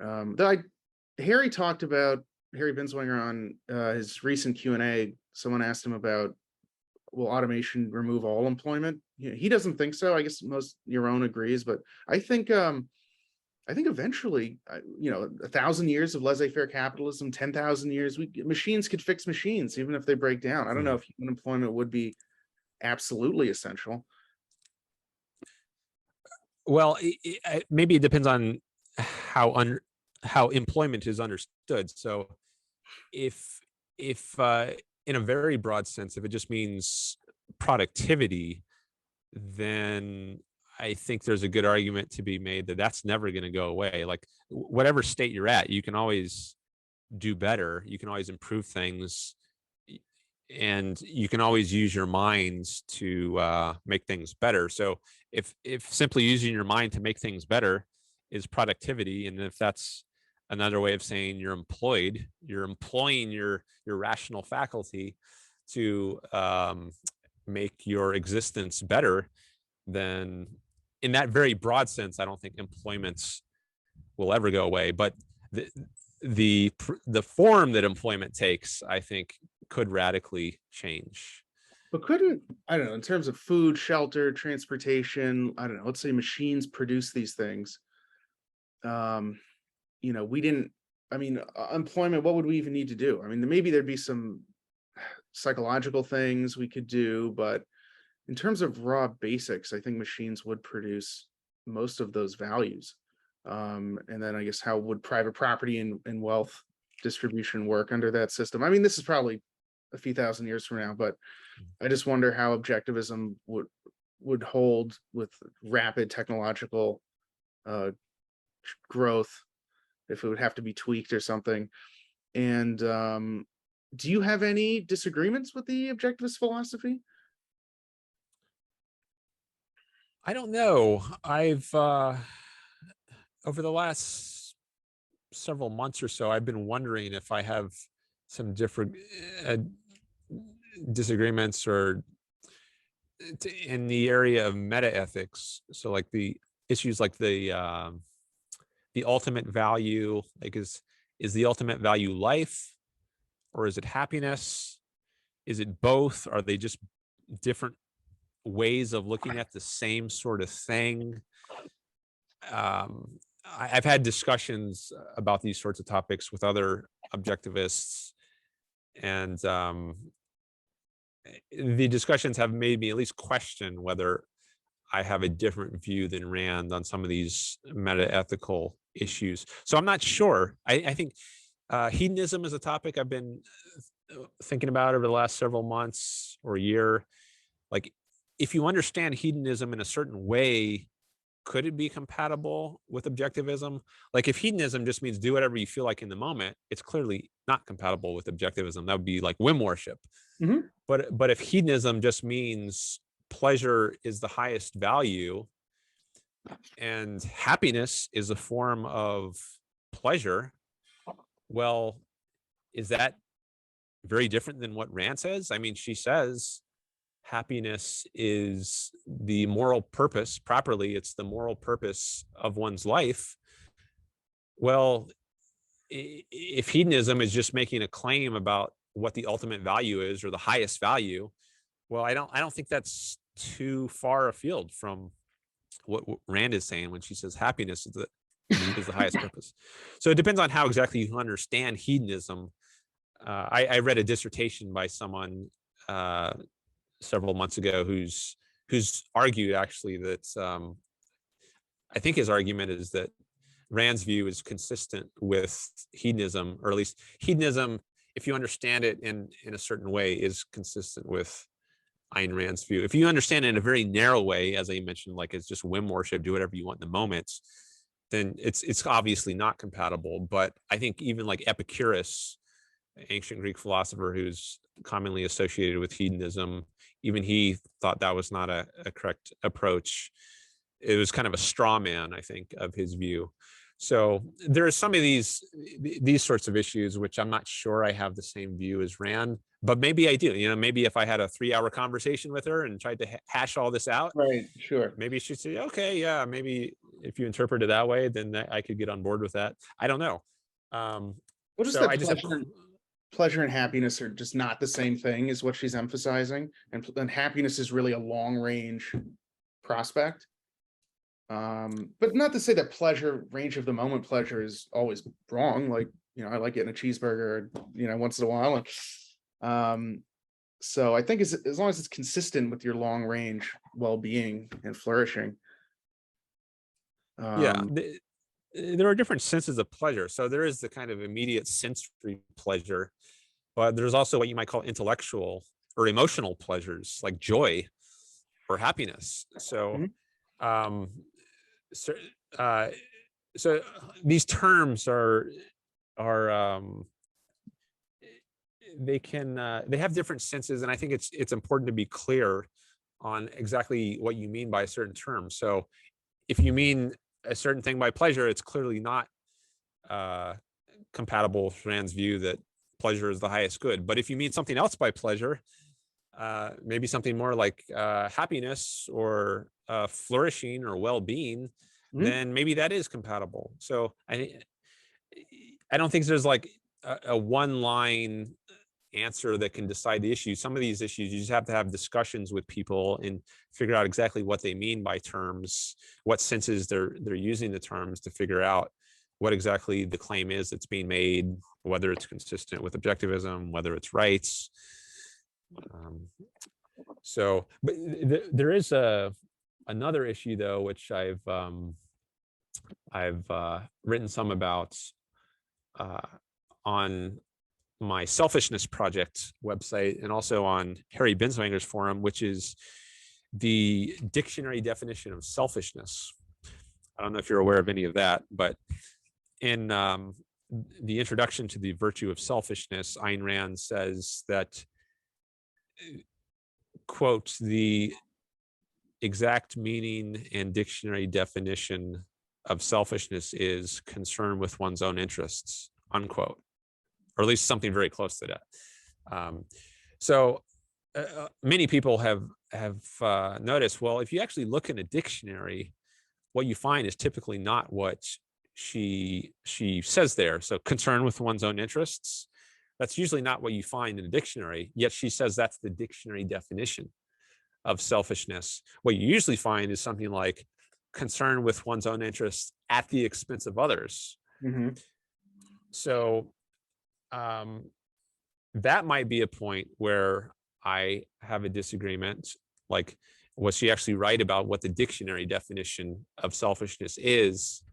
Harry talked about Harry Binswanger on his recent Q&A, someone asked him about, will automation remove all employment? He doesn't think so. I guess most Yaron agrees, but I think eventually, 1,000 years of laissez-faire capitalism, 10,000 years, machines could fix machines even if they break down. I don't know if human employment would be absolutely essential. Well, maybe it depends on how employment is understood. So if in a very broad sense, if it just means productivity, then I think there's a good argument to be made that that's never going to go away. Like whatever state you're at, you can always do better. You can always improve things, and you can always use your minds to make things better. So if simply using your mind to make things better is productivity, and if that's another way of saying you're employing your rational faculty to make your existence better, then in that very broad sense, I don't think employment will ever go away. But the form that employment takes, I think, could radically change. But couldn't, I don't know, in terms of food, shelter, transportation, I don't know, let's say machines produce these things. We didn't, employment, what would we even need to do? I mean, maybe there'd be some psychological things we could do, but in terms of raw basics, I think machines would produce most of those values. And then I guess how would private property and wealth distribution work under that system? I mean, this is probably a few thousand years from now, but I just wonder how objectivism would hold with rapid technological growth, if it would have to be tweaked or something. And do you have any disagreements with the objectivist philosophy? I don't know. I've over the last several months or so, I've been wondering if I have some different disagreements or in the area of meta ethics. So like the issues like the ultimate value, like is the ultimate value life, or is it happiness? Is it both? Are they just different ways of looking at the same sort of thing? I've had discussions about these sorts of topics with other objectivists, and the discussions have made me at least question whether I have a different view than Rand on some of these meta-ethical issues. So I'm not sure. I think hedonism is a topic I've been thinking about over the last several months or year. Like, if you understand hedonism in a certain way, could it be compatible with objectivism? Like if hedonism just means do whatever you feel like in the moment, it's clearly not compatible with objectivism. That would be like whim worship. Mm-hmm. But if hedonism just means pleasure is the highest value and happiness is a form of pleasure, well, is that very different than what Rand says? I mean, she says happiness is the moral purpose. Properly, it's the moral purpose of one's life. Well, if hedonism is just making a claim about what the ultimate value is or the highest value, well, I don't think that's too far afield from what Rand is saying when she says happiness is the highest purpose. So it depends on how exactly you understand hedonism. I read a dissertation by someone several months ago who's argued actually that I think his argument is that Rand's view is consistent with hedonism, or at least hedonism, if you understand it in a certain way, is consistent with Ayn Rand's view. If you understand it in a very narrow way, as I mentioned, like it's just whim worship, do whatever you want in the moment, then it's obviously not compatible. But I think even like Epicurus, ancient Greek philosopher who's commonly associated with hedonism, even he thought that was not a correct approach. It was kind of a straw man, I think, of his view. So there are some of these sorts of issues which I'm not sure I have the same view as Rand, but maybe I do. You know, maybe if I had a 3-hour conversation with her and tried to hash all this out, right? Sure. Maybe she'd say, okay, yeah, maybe if you interpret it that way, then I could get on board with that. I don't know. Well, Well, just So that I just have, pleasure and happiness are just not the same thing, is what she's emphasizing, and happiness is really a long range prospect. But not to say that pleasure, range of the moment pleasure, is always wrong. Like, I like getting a cheeseburger, once in a while. And so I think as long as it's consistent with your long range well-being and flourishing. yeah, Um, there are different senses of pleasure. So there is the kind of immediate sensory pleasure, but there's also what you might call intellectual or emotional pleasures, like joy or happiness. So, mhm, um, so, uh, so these terms are they have different senses, and I think it's important to be clear on exactly what you mean by a certain term. So if you mean a certain thing by pleasure, it's clearly not uh, compatible with Rand's view that pleasure is the highest good. But if you mean something else by pleasure, maybe something more like happiness or flourishing or well-being, mhm. then maybe that is compatible. So I don't think there's like a one line answer that can decide the issue. Some of these issues you just have to have discussions with people and figure out exactly what they mean by terms, what senses they're using the terms, to figure out what exactly the claim is that's being made, whether it's consistent with objectivism, whether it's rights. So, but there is another issue though, which I've written some about on my Selfishness Project website and also on Harry Binswanger's forum, which is the dictionary definition of selfishness. I don't know if you're aware of any of that, but in the introduction to the virtue of selfishness, Ayn Rand says that, quote, the exact meaning and dictionary definition of selfishness is concern with one's own interests, unquote, or at least something very close to that. So many people have noticed, well, if you actually look in a dictionary, what you find is typically not what she says there. So concern with one's own interests, that's usually not what you find in a dictionary, yet she says that's the dictionary definition of selfishness. What you usually find is something like concern with one's own interests at the expense of others. Mhm. So that might be a point where I have a disagreement. Like, was she actually right about what the dictionary definition of selfishness is?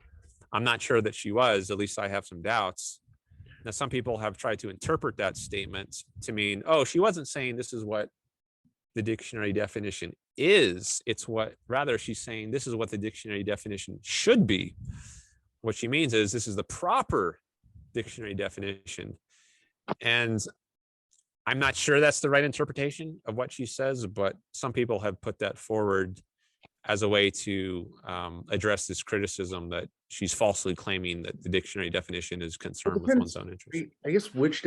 I'm not sure that she was. At least I have some doubts. Now, some people have tried to interpret that statement to mean, oh, she wasn't saying this is what the dictionary definition is. It's what, rather, she's saying this is what the dictionary definition should be. What she means is this is the proper dictionary definition. And I'm not sure that's the right interpretation of what she says, but some people have put that forward as a way to address this criticism that she's falsely claiming that the dictionary definition is Well, concerned with one's depends. own interest. I guess which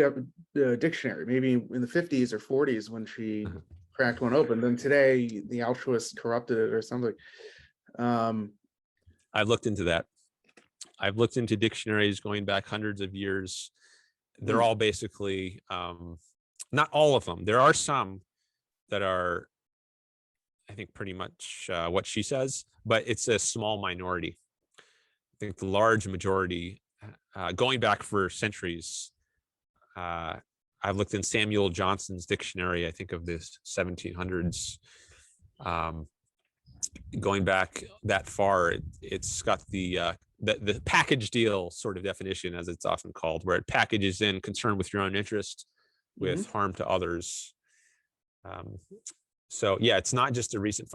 dictionary? Maybe in the 50s or 40s when she Uh-huh. cracked one open. Then today the altruist corrupted it or something. I've looked into that. I've looked into dictionaries going back hundreds of years. They're all basically, not all of them. There are some that are, I think, pretty much what she says, but it's a small minority. I think the large majority, going back for centuries, I've looked in Samuel Johnson's dictionary, I think of the 1700s. Going back that far, it's got the package deal sort of definition, as it's often called, where it packages in concern with your own interest with harm to others. So yeah, it's not just a recent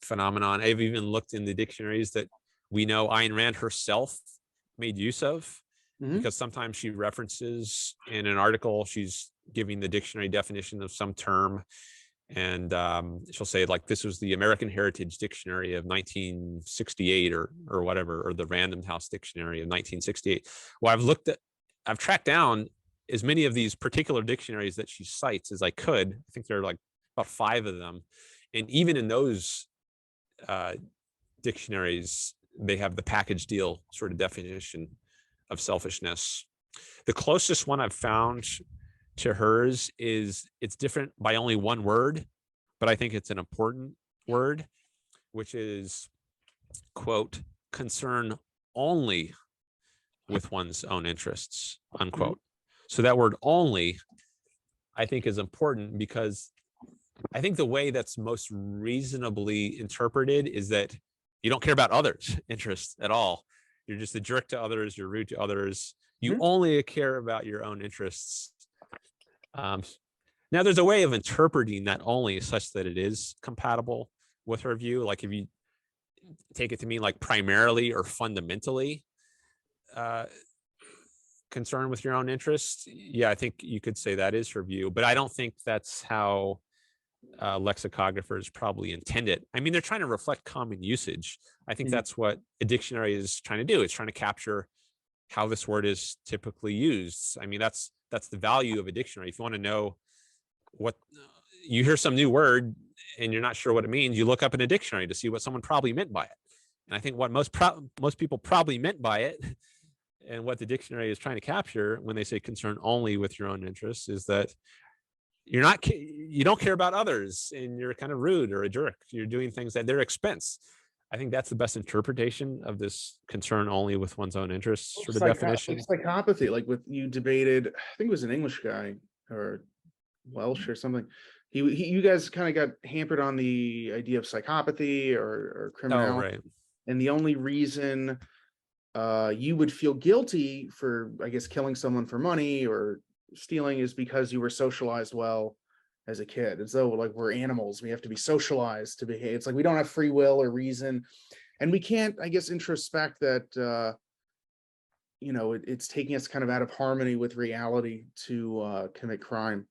phenomenon. I've even looked in the dictionaries that we know Ayn Rand herself made use of, because sometimes she references in an article, she's giving the dictionary definition of some term, and she'll say, like, this was the American Heritage Dictionary of 1968 or whatever, or the Random House Dictionary of 1968. Well, I've tracked down as many of these particular dictionaries that she cites as I could. I think there are like about 5 of them. And even in those dictionaries, they have the package deal sort of definition of selfishness. The closest one I've found to hers is, it's different by only one word, but I think it's an important word, which is, quote, concern only with one's own interests, unquote. So that word only, I think, is important, because I think the way that's most reasonably interpreted is that you don't care about others' interests at all. You're just a jerk to others. You're rude to others. You only care about your own interests. Now, there's a way of interpreting that only such that it is compatible with her view. Like if you take it to mean like primarily or fundamentally concerned with your own interests, yeah, I think you could say that is her view. But I don't think that's how lexicographers probably intend it. I mean, they're trying to reflect common usage. I think that's what a dictionary is trying to do. It's trying to capture how this word is typically used. I mean, that's the value of a dictionary. If you want to know what, you hear some new word and you're not sure what it means, you look up in a dictionary to see what someone probably meant by it. And I think what most people probably meant by it, and what the dictionary is trying to capture when they say concern only with your own interests, is that you don't care about others, and you're kind of rude or a jerk. You're doing things at their expense. I think that's the best interpretation of this concern only with one's own interests sort of definition. Psychopathy, like with you debated, I think it was an English guy or Welsh or something. You guys kind of got hampered on the idea of psychopathy or criminality. Oh, right. And the only reason you would feel guilty for, I guess, killing someone for money or stealing is because you were socialized well as a kid. As though like we're animals, we have to be socialized to behave. It's like we don't have free will or reason, and we can't, I guess, introspect that it's taking us kind of out of harmony with reality to commit crime.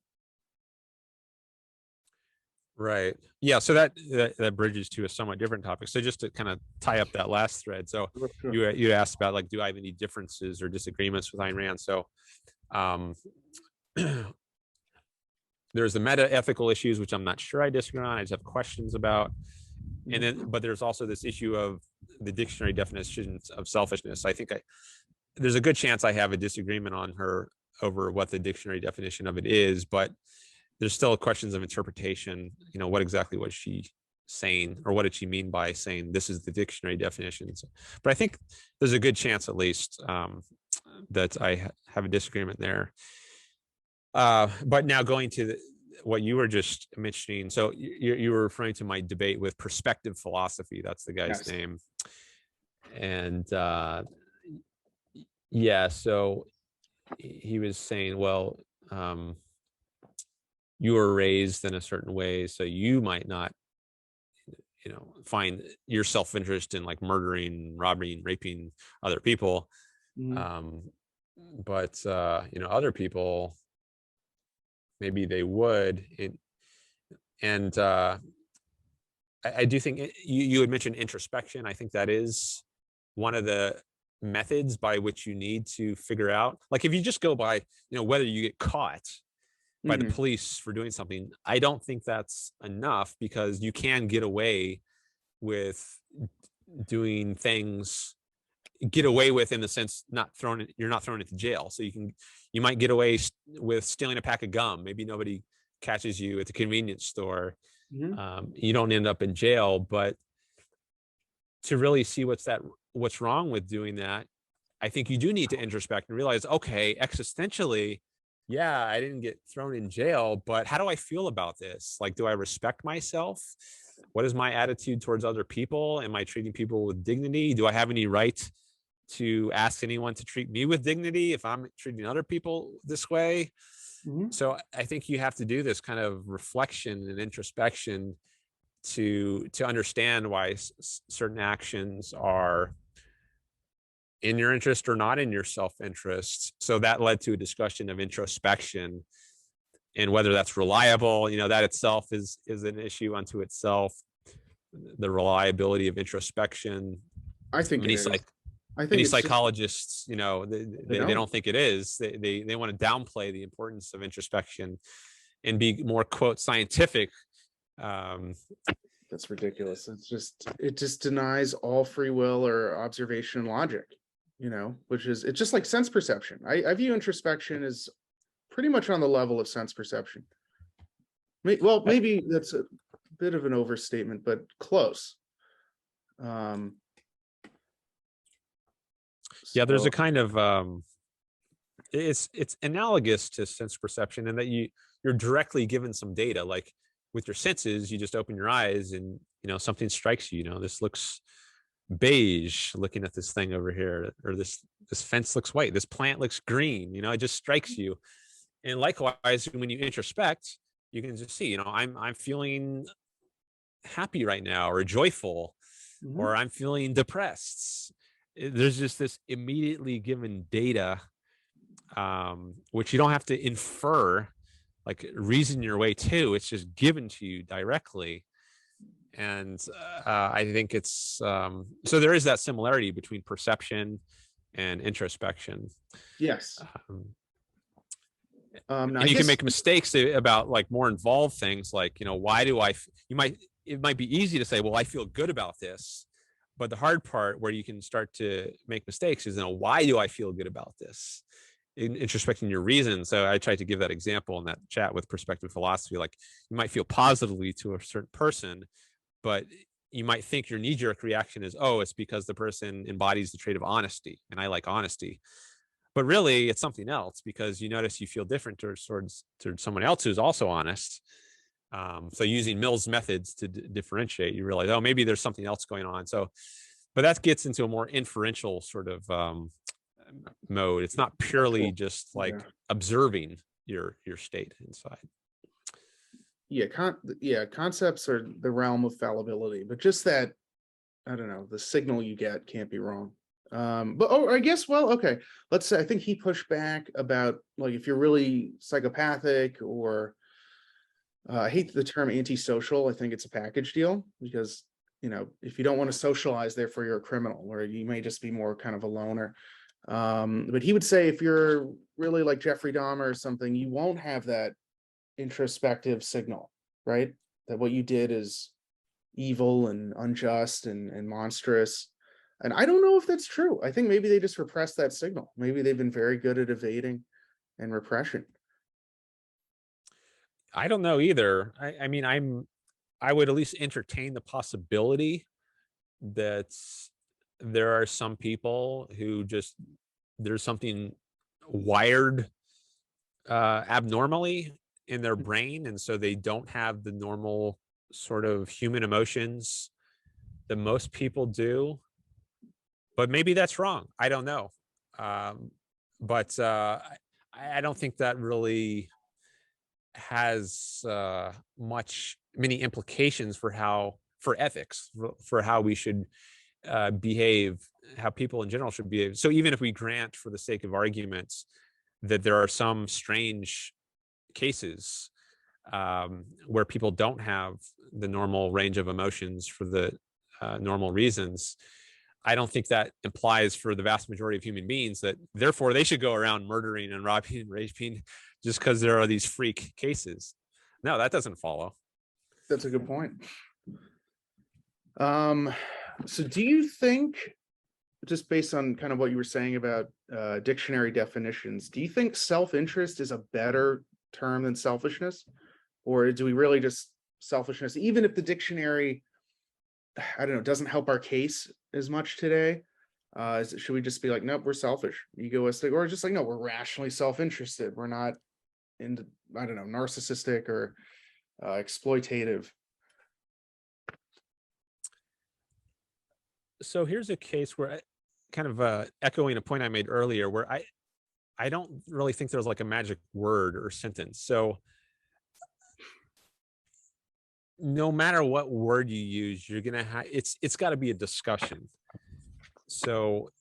Right. Yeah. So that bridges to a somewhat different topic. So just to kind of tie up that last thread. So you asked about, like, do I have any differences or disagreements with Ayn Rand? So there's the meta ethical issues, which I'm not sure I disagree on. I just have questions about. And then, but there's also this issue of the dictionary definitions of selfishness. I think there's a good chance I have a disagreement on her over what the dictionary definition of it is, but there's still questions of interpretation. What exactly was she saying, or what did she mean by saying this is the dictionary definition? But I think there's a good chance, at least, that I have a disagreement there. But now going to what you were just mentioning, so you were referring to my debate with Perspective Philosophy. That's the guy's name. And yeah, so he was saying, well, you were raised in a certain way, so you might not, find your self-interest in like murdering, robbing, raping other people. But other people, maybe they would. And I do think you had mentioned introspection. I think that is one of the methods by which you need to figure out, like, if you just go by, whether you get caught by the police for doing something, I don't think that's enough, because you can get away with doing things, in the sense you're not thrown into jail. So you might get away with stealing a pack of gum. Maybe nobody catches you at the convenience store. You don't end up in jail. But to really see what's wrong with doing that, I think you do need to introspect and realize, okay, existentially, yeah, I didn't get thrown in jail, but how do I feel about this? Like, do I respect myself? What is my attitude towards other people? Am I treating people with dignity? Do I have any right to ask anyone to treat me with dignity if I'm treating other people this way? So I think you have to do this kind of reflection and introspection to understand why certain actions are in your interest or not in your self-interest. So that led to a discussion of introspection and whether that's reliable. That itself is an issue unto itself. The reliability of introspection. I think many psychologists, they don't think it is. They want to downplay the importance of introspection and be more, quote, scientific. That's ridiculous. It just denies all free will or observation and logic. which is, it's just like sense perception. I view introspection as pretty much on the level of sense perception. Well, maybe that's a bit of an overstatement, but close. Yeah, there's a kind of it's analogous to sense perception in that you're directly given some data. Like with your senses, you just open your eyes and something strikes you. This looks beige looking at this thing over here, or this fence looks white, this plant looks green. It just strikes you. And likewise, when you introspect, you can just see, I'm feeling happy right now, or joyful, or I'm feeling depressed. There's just this immediately given data, which you don't have to infer, like reason your way to. It's just given to you directly. And I think it's so there is that similarity between perception and introspection. Yes. And you can make mistakes about like more involved things, like why do it might be easy to say, well, I feel good about this, but the hard part where you can start to make mistakes is why do I feel good about this? Introspecting your reason. So I tried to give that example in that chat with perspective philosophy. Like you might feel positively to a certain person, but you might think your knee-jerk reaction is, oh, it's because the person embodies the trait of honesty, and I like honesty. But really, it's something else, because you notice you feel different towards someone else who's also honest. So using Mill's methods to differentiate, you realize, oh, maybe there's something else going on. So, but that gets into a more inferential sort of mode. It's not purely just like observing your state inside. Concepts are the realm of fallibility, but just that, I don't know, the signal you get can't be wrong. I guess, well, okay, let's say, I think he pushed back about, like, if you're really psychopathic, or I hate the term antisocial. I think it's a package deal, because if you don't want to socialize, therefore you're a criminal, or you may just be more kind of a loner. But he would say, if you're really like Jeffrey Dahmer or something, you won't have that introspective signal, right? That what you did is evil and unjust and monstrous. And I don't know if that's true. I think maybe they just repressed that signal. Maybe they've been very good at evading and repression. I don't know either. I mean, I would at least entertain the possibility that there are some people who just, there's something wired abnormally in their brain, and so they don't have the normal sort of human emotions that most people do. But maybe that's wrong. I don't know. But I don't think that really has many implications for ethics, for how we should behave, how people in general should behave. So even if we grant, for the sake of arguments, that there are some strange cases where people don't have the normal range of emotions for the normal reasons, I don't think that implies for the vast majority of human beings that therefore they should go around murdering and robbing and raping just because there are these freak cases. No, that doesn't follow. That's a good point. So do you think, just based on kind of what you were saying about dictionary definitions, do you think self-interest is a better term than selfishness? Or do we really just selfishness, even if the dictionary, I don't know, doesn't help our case as much today? Should we just be like, nope, we're selfish, egoistic, or just like, no, we're rationally self-interested, we're not into, I don't know, narcissistic or exploitative? So here's a case where kind of echoing a point I made earlier, where I don't really think there's like a magic word or sentence. So no matter what word you use, you're gonna have, it's got to be a discussion. So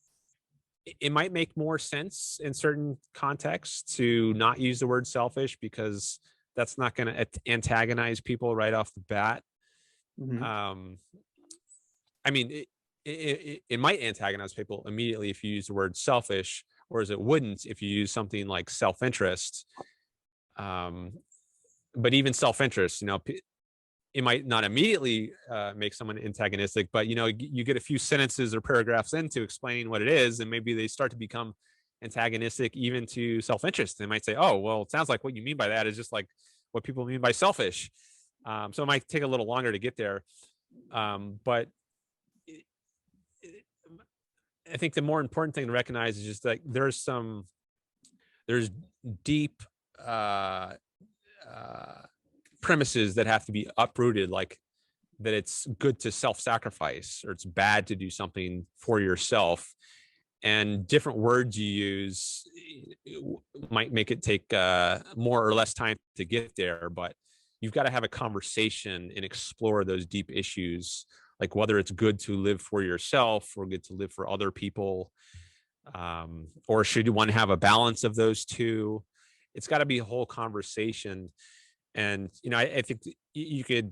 it might make more sense in certain contexts to not use the word selfish, because that's not going to antagonize people right off the bat. Mm-hmm. I mean, it might antagonize people immediately if you use the word selfish, whereas it wouldn't if you use something like self-interest. But even self-interest, it might not immediately make someone antagonistic, but you get a few sentences or paragraphs into explaining what it is, and maybe they start to become antagonistic even to self-interest. They might say, oh, well, it sounds like what you mean by that is just like what people mean by selfish. So it might take a little longer to get there. But I think the more important thing to recognize is just that there's deep premises that have to be uprooted, like that it's good to self-sacrifice or it's bad to do something for yourself. And different words you use might make it take more or less time to get there, but you've got to have a conversation and explore those deep issues, like whether it's good to live for yourself or good to live for other people, or should one have a balance of those two. It's got to be a whole conversation. And I think you can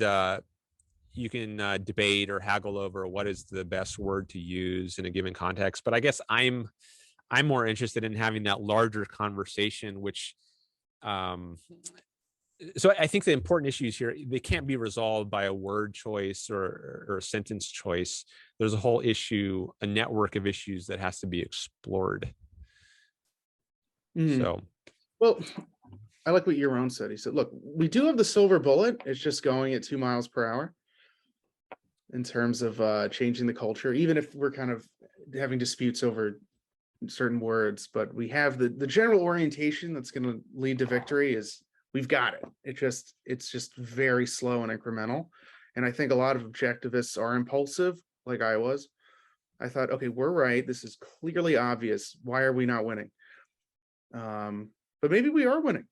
debate or haggle over what is the best word to use in a given context, but I guess I'm more interested in having that larger conversation, which so I think the important issues here, they can't be resolved by a word choice or a sentence choice. There's a whole issue, a network of issues that has to be explored. So, well, I like what Yaron said. He said, look, we do have the silver bullet. It's just going at 2 miles per hour in terms of changing the culture, even if we're kind of having disputes over certain words. But we have the general orientation that's going to lead to victory. Is we've got it. It's just very slow and incremental. And I think a lot of objectivists are impulsive, like I was. I thought, okay, we're right. This is clearly obvious. Why are we not winning? But maybe we are winning.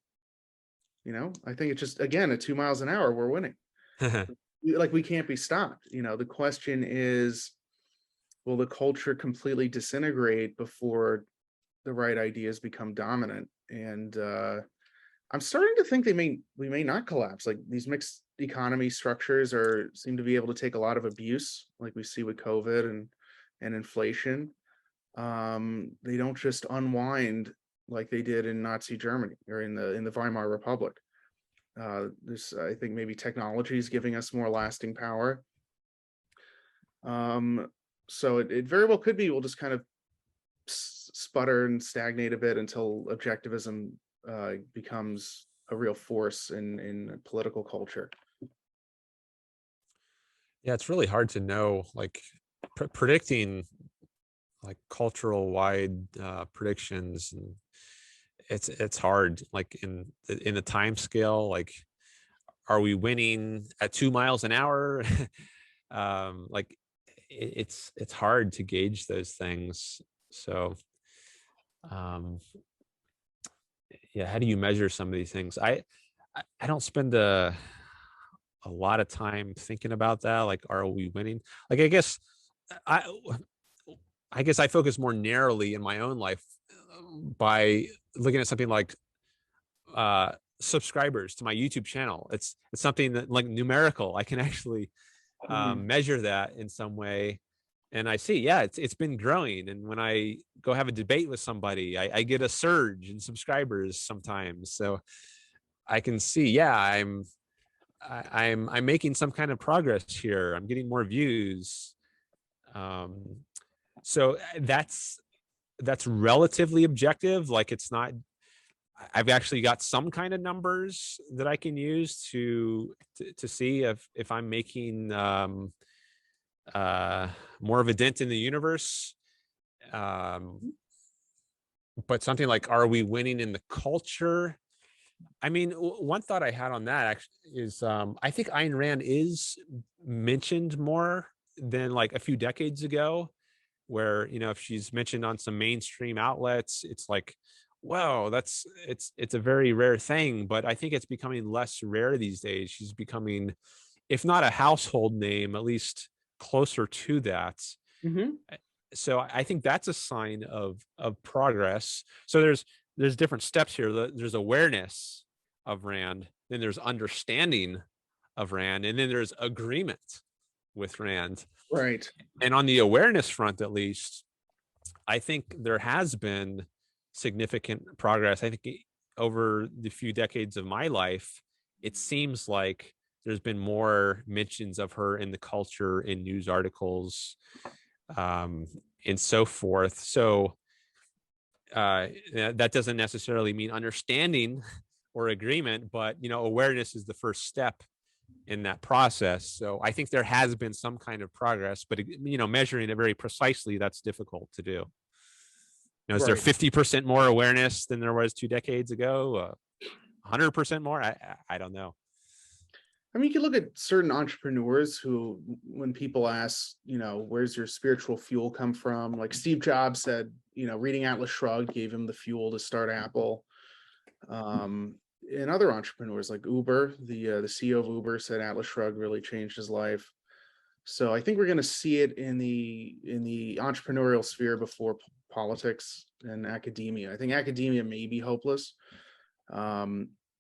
I think it's just, again, at 2 miles an hour, we're winning. Like, we can't be stopped. The question is, will the culture completely disintegrate before the right ideas become dominant? And I'm starting to think we may not collapse. Like, these mixed economy structures seem to be able to take a lot of abuse, like we see with COVID and inflation. They don't just unwind like they did in Nazi Germany or in the Weimar Republic. I think maybe technology is giving us more lasting power. So it very well could be we'll just kind of sputter and stagnate a bit until objectivism becomes a real force in political culture. Yeah, it's really hard to know, like predicting like cultural wide predictions, and it's hard, like in the time scale, like are we winning at 2 miles an hour? Like it's hard to gauge those things. So yeah, how do you measure some of these things? I don't spend a lot of time thinking about that, like are we winning? Like I I guess I focus more narrowly in my own life by looking at something like subscribers to my YouTube channel. It's something that, like, numerical. I can actually measure that in some way, and I see, yeah, it's been growing. And when I go have a debate with somebody, I get a surge in subscribers sometimes. So I can see, yeah, I'm making some kind of progress here. I'm getting more views. So that's relatively objective. Like, it's not, I've actually got some kind of numbers that I can use to see if I'm making more of a dent in the universe. But something like, are we winning in the culture? I mean, one thought I had on that actually is I think Ayn Rand is mentioned more than like a few decades ago, where, if she's mentioned on some mainstream outlets, it's like, whoa, it's a very rare thing. But I think it's becoming less rare these days. She's becoming, if not a household name, at least closer to that. So I think that's a sign of progress. So there's different steps here. There's awareness of Rand, then there's understanding of Rand, and then there's agreement with Rand. Right. And on the awareness front, at least, I think there has been significant progress. I think over the few decades of my life, it seems like there's been more mentions of her in the culture, in news articles, and so forth. So that doesn't necessarily mean understanding or agreement, but awareness is the first step in that process. So I think there has been some kind of progress, but measuring it very precisely, that's difficult to do. Is there 50% more awareness than there was 2 decades ago? 100% more? I don't know. I mean, you can look at certain entrepreneurs who, when people ask, where's your spiritual fuel come from? Like Steve Jobs said, reading Atlas Shrugged gave him the fuel to start Apple. And other entrepreneurs like Uber, the CEO of Uber said Atlas Shrugged really changed his life. So I think we're going to see it in the entrepreneurial sphere before politics and academia. I think academia may be hopeless. I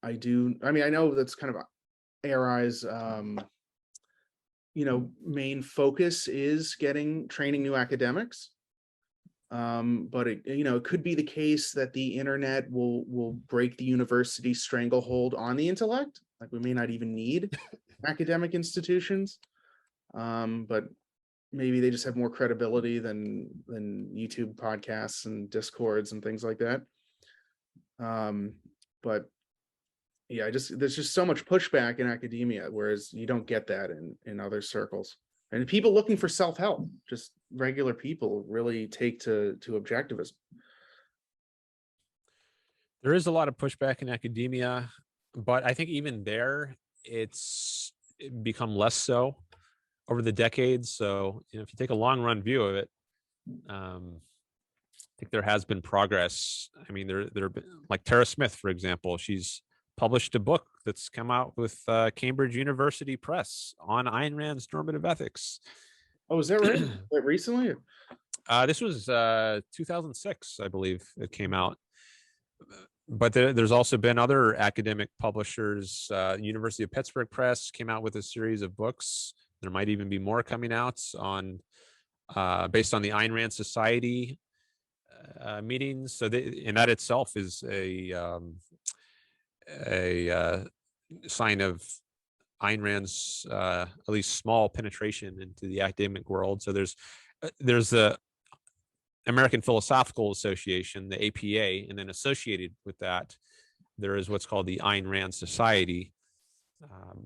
know that's kind of ARI's main focus is training new academics. But it could be the case that the internet will break the university stranglehold on the intellect. Like we may not even need academic institutions. But maybe they just have more credibility than YouTube podcasts and Discords and things like that. But yeah, there's just so much pushback in academia, whereas you don't get that in other circles. And people looking for self-help, just regular people, really take to objectivism. There is a lot of pushback in academia, but I think even there, it's become less so over the decades. So, if you take a long run view of it, I think there has been progress. I mean, there have been, like Tara Smith, for example, she's published a book that's come out with Cambridge University Press on Ayn Rand's normative ethics. Oh, is that right? Recently? This was 2006, I believe it came out. But there's also been other academic publishers. University of Pittsburgh Press came out with a series of books. There might even be more coming out on based on the Ayn Rand Society meetings. So and that itself is a sign of Ayn Rand's at least small penetration into the academic world. So there's the American Philosophical Association, the APA, and then associated with that, there is what's called the Ayn Rand Society,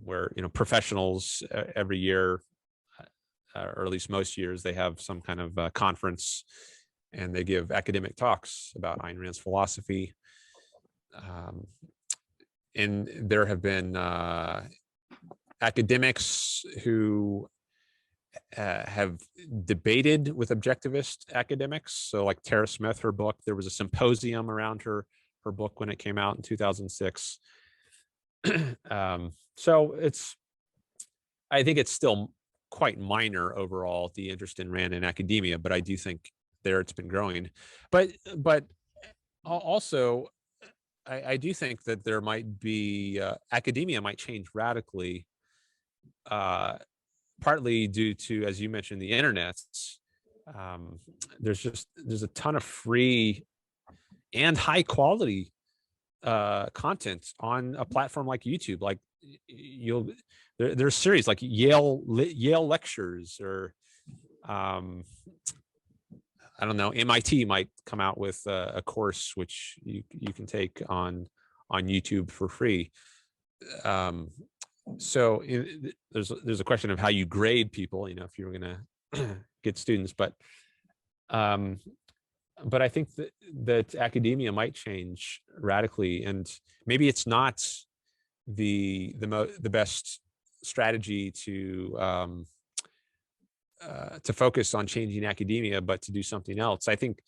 where professionals every year, or at least most years, they have some kind of conference, and they give academic talks about Ayn Rand's philosophy. And there have been academics who have debated with objectivist academics. So like Tara Smith, her book, there was a symposium around her book when it came out in 2006. So I think it's still quite minor overall, the interest in Rand in academia, but I do think there it's been growing. But also, I do think that there might be academia might change radically, partly due to, as you mentioned, the internet. There's a ton of free and high quality content on a platform like YouTube. Like there's series like Yale lectures, or I don't know, MIT might come out with a course which you can take on YouTube for free. So there's a question of how you grade people, if you're going to get students, but I think that academia might change radically, and maybe it's not the best strategy to focus on changing academia, but to do something else. I think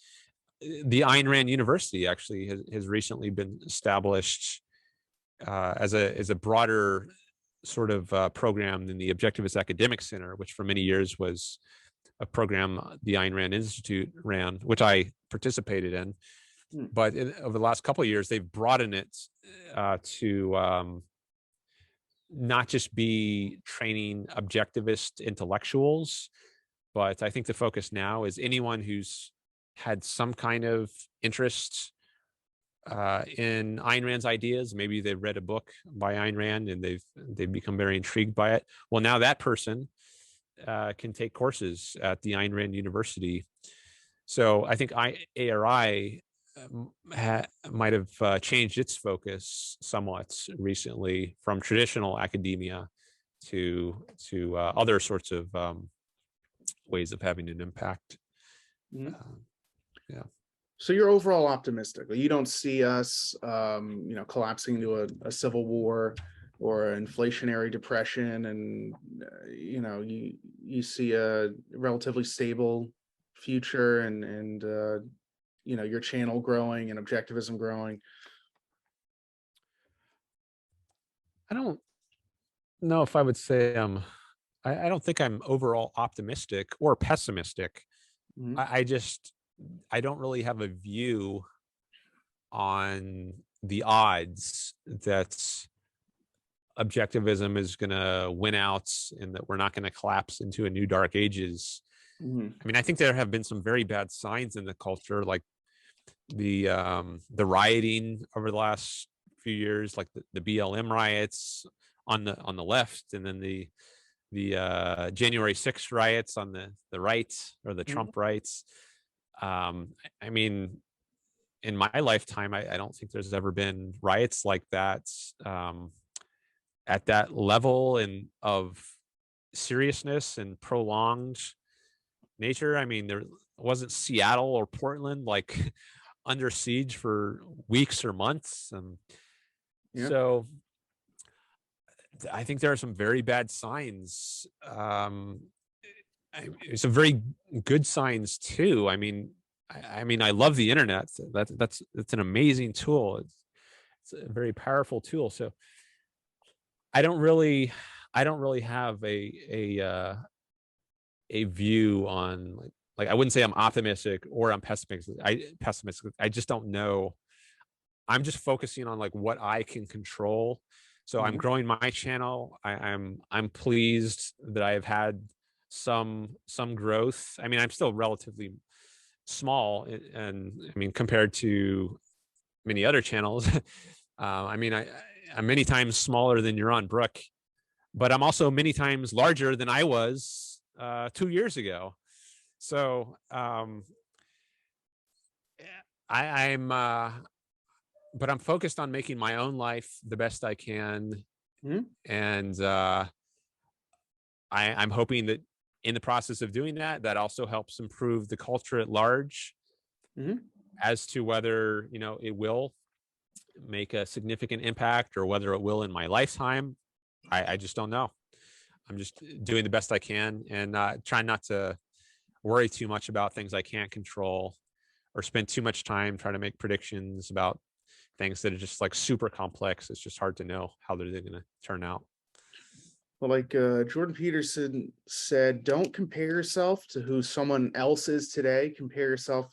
the Ayn Rand University actually has recently been established as a broader sort of program than the Objectivist Academic Center, which for many years was a program the Ayn Rand Institute ran, which I participated in. But over the last couple of years, they've broadened it to not just be training objectivist intellectuals, but I think the focus now is anyone who's had some kind of interest in Ayn Rand's ideas. Maybe they've read a book by Ayn Rand and they've become very intrigued by it. Well, now that person can take courses at the Ayn Rand University. So I think ARI might have changed its focus somewhat recently from traditional academia to other sorts of ways of having an impact. Mhm. Yeah. So you're overall optimistic. You don't see us, collapsing into a civil war or an inflationary depression, and you see a relatively stable future, and your channel growing and objectivism growing. I don't know if I would say I don't think I'm overall optimistic or pessimistic. Mhm. I don't really have a view on the odds that objectivism is going to win out and that we're not going to collapse into a new dark ages. Mhm. I mean, I think there have been some very bad signs in the culture, like the rioting over the last few years, like the BLM riots on the left, and then the January 6th riots on the right, or the Mhm. Trump riots. I mean, in my lifetime, I don't think there's ever been riots like that at that level and of seriousness and prolonged nature. I mean, there wasn't Seattle or Portland like under siege for weeks or months. Yeah. So I think there are some very bad signs. Some very good signs too. I mean, I love the internet. It's an amazing tool. It's a very powerful tool. So I don't really, I don't really have a view on like I wouldn't say I'm optimistic or I'm pessimistic. I just don't know. I'm just focusing on like what I can control. So I'm Mhm. growing my channel. I'm pleased that I've had some growth. I mean, I'm still relatively small, and I mean compared to many other channels. I mean, I'm many times smaller than Yaron Brook, but I'm also many times larger than I was 2 years ago. So I'm but I'm focused on making my own life the best I can, Mhm. and I'm hoping that in the process of doing that, that also helps improve the culture at large. Mhm. As to whether it will make a significant impact or whether it will in my lifetime, I just don't know. I'm just doing the best I can and trying not to worry too much about things I can't control or spend too much time trying to make predictions about things that are just like super complex. It's just hard to know how they're going to turn out. Well, like Jordan Peterson said, don't compare yourself to who someone else is today. Compare yourself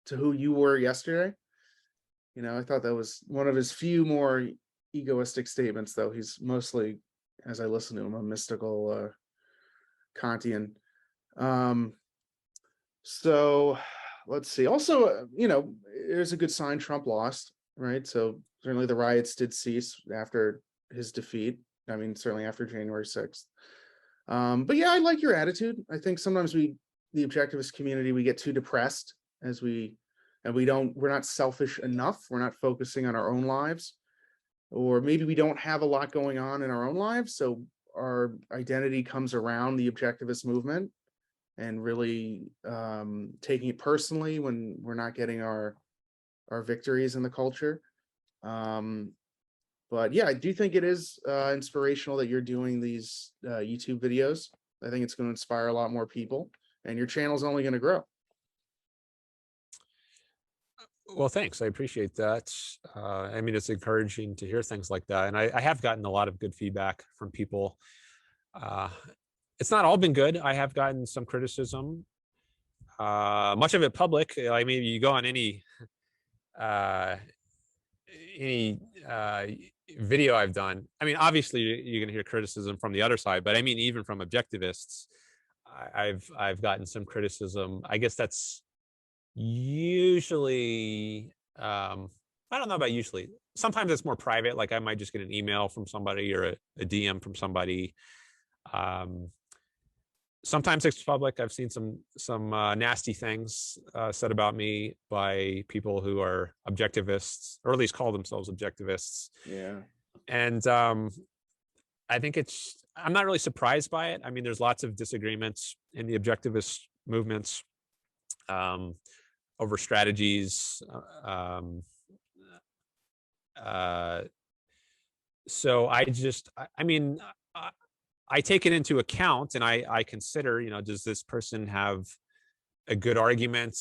to who you were yesterday. I thought that was one of his few more egoistic statements, though. He's mostly, as I listen to him, a mystical Kantian. Um, so let's see. Also, there's a good sign Trump lost, right? So certainly the riots did cease after his defeat. I mean, certainly after January 6th. But yeah, I like your attitude. I think sometimes the objectivist community, we get too depressed and we're not selfish enough. We're not focusing on our own lives, or maybe we don't have a lot going on in our own lives. So our identity comes around the objectivist movement and really taking it personally when we're not getting our victories in the culture. Um, but yeah, I do think it is inspirational that you're doing these YouTube videos. I think it's going to inspire a lot more people, and your channel's only going to grow. Well, thanks. I appreciate that. I mean, it's encouraging to hear things like that. And I have gotten a lot of good feedback from people. Uh, it's not all been good. I have gotten some criticism, much of it public. I mean, you go on uh, any video I've done. I mean, obviously you're going to hear criticism from the other side, but I mean, even from objectivists, I've gotten some criticism. I guess that's usually I don't know about usually. Sometimes it's more private. Like I might just get an email from somebody or a DM from somebody. Um, Sometimes it's public. I've seen some nasty things said about me by people who are objectivists, or at least call themselves objectivists. Yeah. And I think I'm not really surprised by it. I mean, there's lots of disagreements in the objectivist movements um, over strategies. Uh, so I mean, I take it into account, and I consider, does this person have a good argument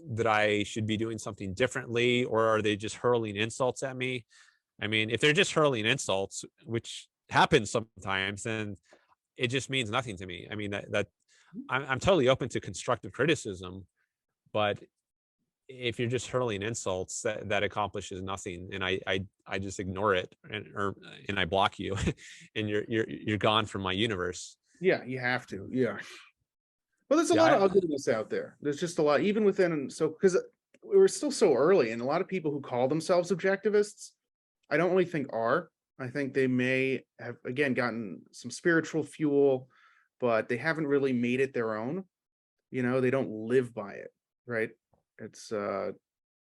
that I should be doing something differently, or are they just hurling insults at me? I mean, if they're just hurling insults, which happens sometimes, then it just means nothing to me. I mean, that I'm totally open to constructive criticism, but if you're just hurling insults, that accomplishes nothing, and I just ignore it, and I block you, and you're gone from my universe. Yeah, you have to. Yeah. Well, there's a Yeah, lot of ugliness out there. There's just a lot, even within, so because we're still so early, and a lot of people who call themselves objectivists, I don't really think are. I think they may have, again, gotten some spiritual fuel, but they haven't really made it their own. They don't live by it, right? It's they're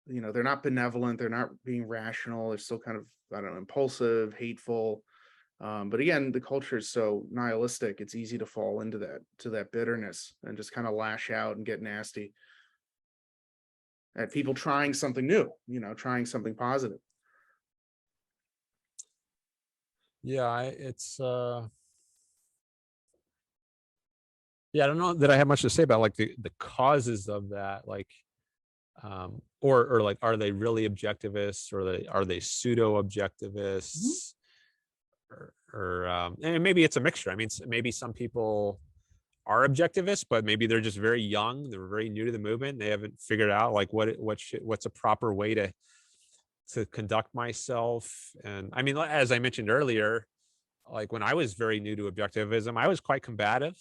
not benevolent, they're not being rational, they're still kind of, I don't know, impulsive, hateful. But again, the culture is so nihilistic, it's easy to fall into that bitterness and just kind of lash out and get nasty at people trying something new, trying something positive. yeah, yeah, I don't know that I have much to say about like the causes of that, like or like, are they really objectivists, or are they pseudo objectivists? And maybe it's a mixture. I mean, maybe some people are objectivists, but maybe they're just very young, they're very new to the movement, they haven't figured out like what's a proper way to conduct myself. And I mean, as I mentioned earlier, like when I was very new to objectivism, I was quite combative,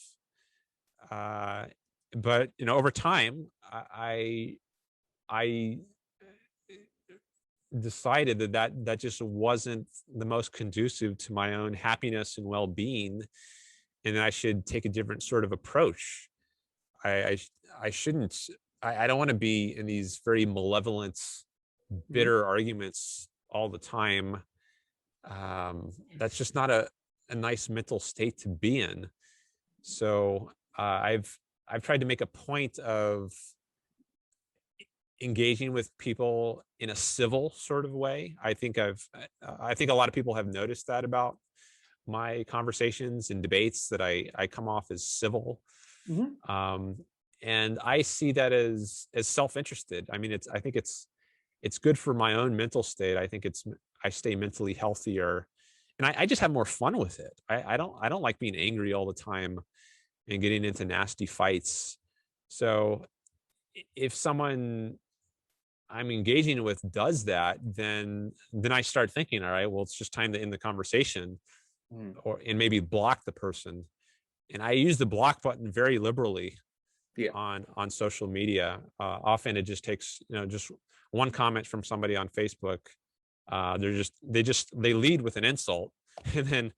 but over time I decided that just wasn't the most conducive to my own happiness and well-being, and I should take a different sort of approach. I shouldn't. I don't want to be in these very malevolent, bitter arguments all the time. That's just not a nice mental state to be in. So I've tried to make a point of engaging with people in a civil sort of way. I think a lot of people have noticed that about my conversations and debates, that I come off as civil. And I see that as self-interested. I mean, I think it's good for my own mental state. I think I stay mentally healthier, and I just have more fun with it. I don't like being angry all the time and getting into nasty fights. So if someone I'm engaging with does that, then I start thinking, all right, well, it's just time to end the conversation, and maybe block the person. And I use the block button very liberally on social media. Often it just takes, just one comment from somebody on Facebook. They lead with an insult, and then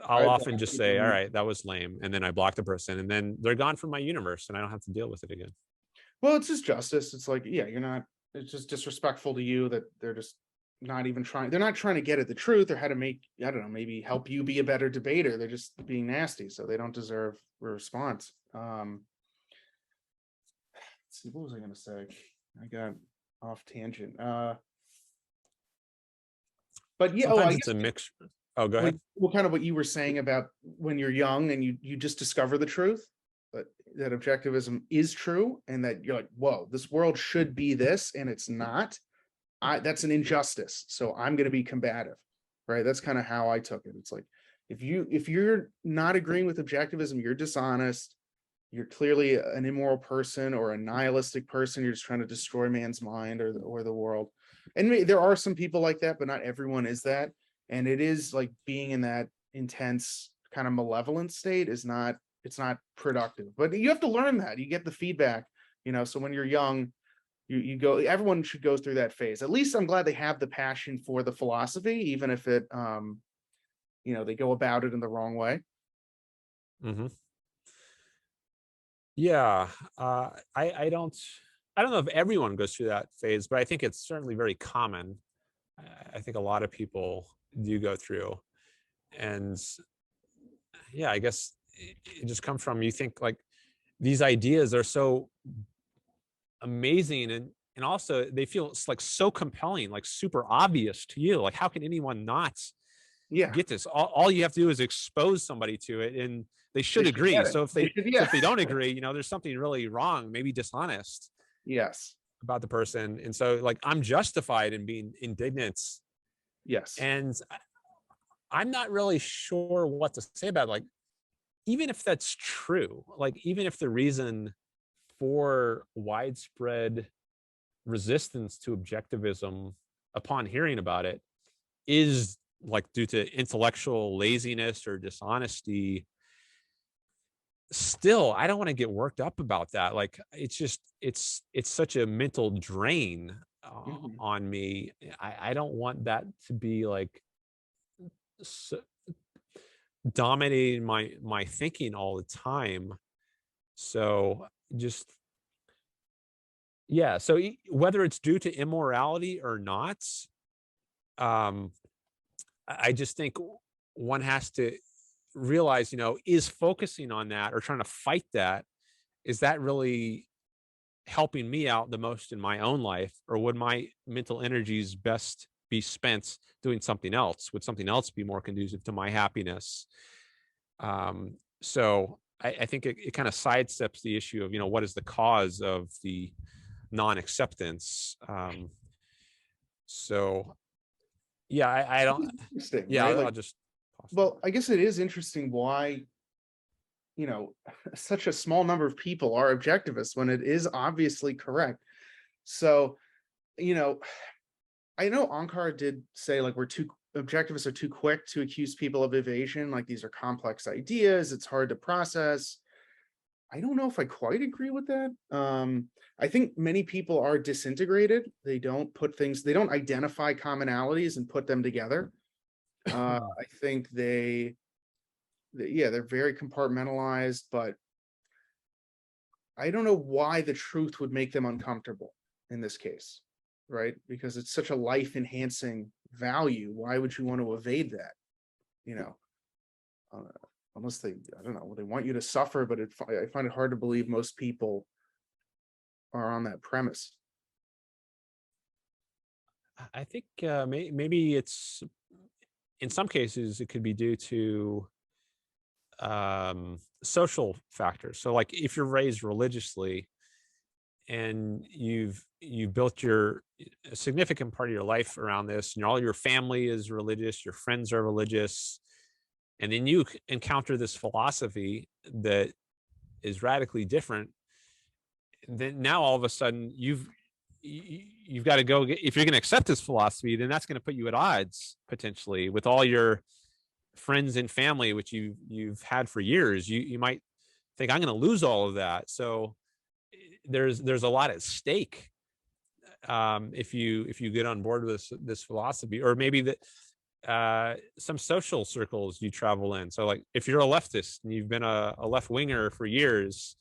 I'll often just say, all right, that was lame, and then I block the person, and then they're gone from my universe, and I don't have to deal with it again. Well, it's just justice. It's like, it's just disrespectful to you that they're just not even trying. They're not trying to get at the truth or how to make, I don't know, maybe help you be a better debater. They're just being nasty. So they don't deserve a response. Let's see, what was I going to say? I got off tangent. But yeah, sometimes it's a mix. Oh, go ahead. Well, kind of what you were saying about when you're young and you just discover the truth, that objectivism is true, and that you're like, whoa, this world should be this, and it's not. That's an injustice, so I'm going to be combative, right? That's kind of how I took it. It's like, if you're not agreeing with objectivism, you're dishonest, you're clearly an immoral person or a nihilistic person, you're just trying to destroy man's mind or the world. And there are some people like that, but not everyone is that. And it is like being in that intense kind of malevolent state it's not productive. But you have to learn that. You get the feedback, so when you're young, you go, everyone should go through that phase. At least I'm glad they have the passion for the philosophy, even if it they go about it in the wrong way. Hmm. Yeah, I don't know if everyone goes through that phase, but I think it's certainly very common. I think a lot of people do go through, and yeah, I guess it just comes from, you think like these ideas are so amazing, and also they feel like so compelling, like super obvious to you. Like, how can anyone not Yeah, get this? All you have to do is expose somebody to it, and they they should should agree. get it. So if They they should, so yeah. if they don't agree, there's something really wrong, maybe dishonest Yes. about the person. And so, like, I'm justified in being indignant. Yes. And I'm not really sure what to say about it. Like, even if that's true, like, even if the reason for widespread resistance to objectivism upon hearing about it is like due to intellectual laziness or dishonesty, still I don't want to get worked up about that. Like, it's such a mental drain Mhm. on me. I don't want that to be like so dominating my thinking all the time. So just, yeah, so whether it's due to immorality or not, um I just think one has to realize, is focusing on that or trying to fight that, is that really helping me out the most in my own life? Or would my mental energies best be spent doing something else? Would something else be more conducive to my happiness? So I think it kind of sidesteps the issue of, what is the cause of the non-acceptance? So yeah, I don't, Interesting, yeah, right? I'll Like, just pause there. well, I guess it is interesting why, such a small number of people are objectivists when it is obviously correct. So, you know, I know Ankar did say like objectivists are too quick to accuse people of evasion. Like, these are complex ideas, it's hard to process. I don't know if I quite agree with that. I think many people are disintegrated. They don't identify commonalities and put them together. I think yeah, they're very compartmentalized, but I don't know why the truth would make them uncomfortable in this case, right? Because it's such a life enhancing value. Why would you want to evade that? You know, uh, unless I don't know, they want you to suffer, but I find it hard to believe most people are on that premise. I think maybe it's, in some cases it could be due to social factors. So like, if you're raised religiously and you've built your a significant part of your life around this, and all your family is religious, your friends are religious, and then you encounter this philosophy that is radically different, then now all of a sudden you've got to go get, if you're going to accept this philosophy, then that's going to put you at odds potentially with all your friends and family, which you've had for years. You might think, I'm going to lose all of that. So there's a lot at stake, if you get on board with this philosophy. Or maybe that some social circles you travel in. So like, if you're a leftist and you've been a left winger for years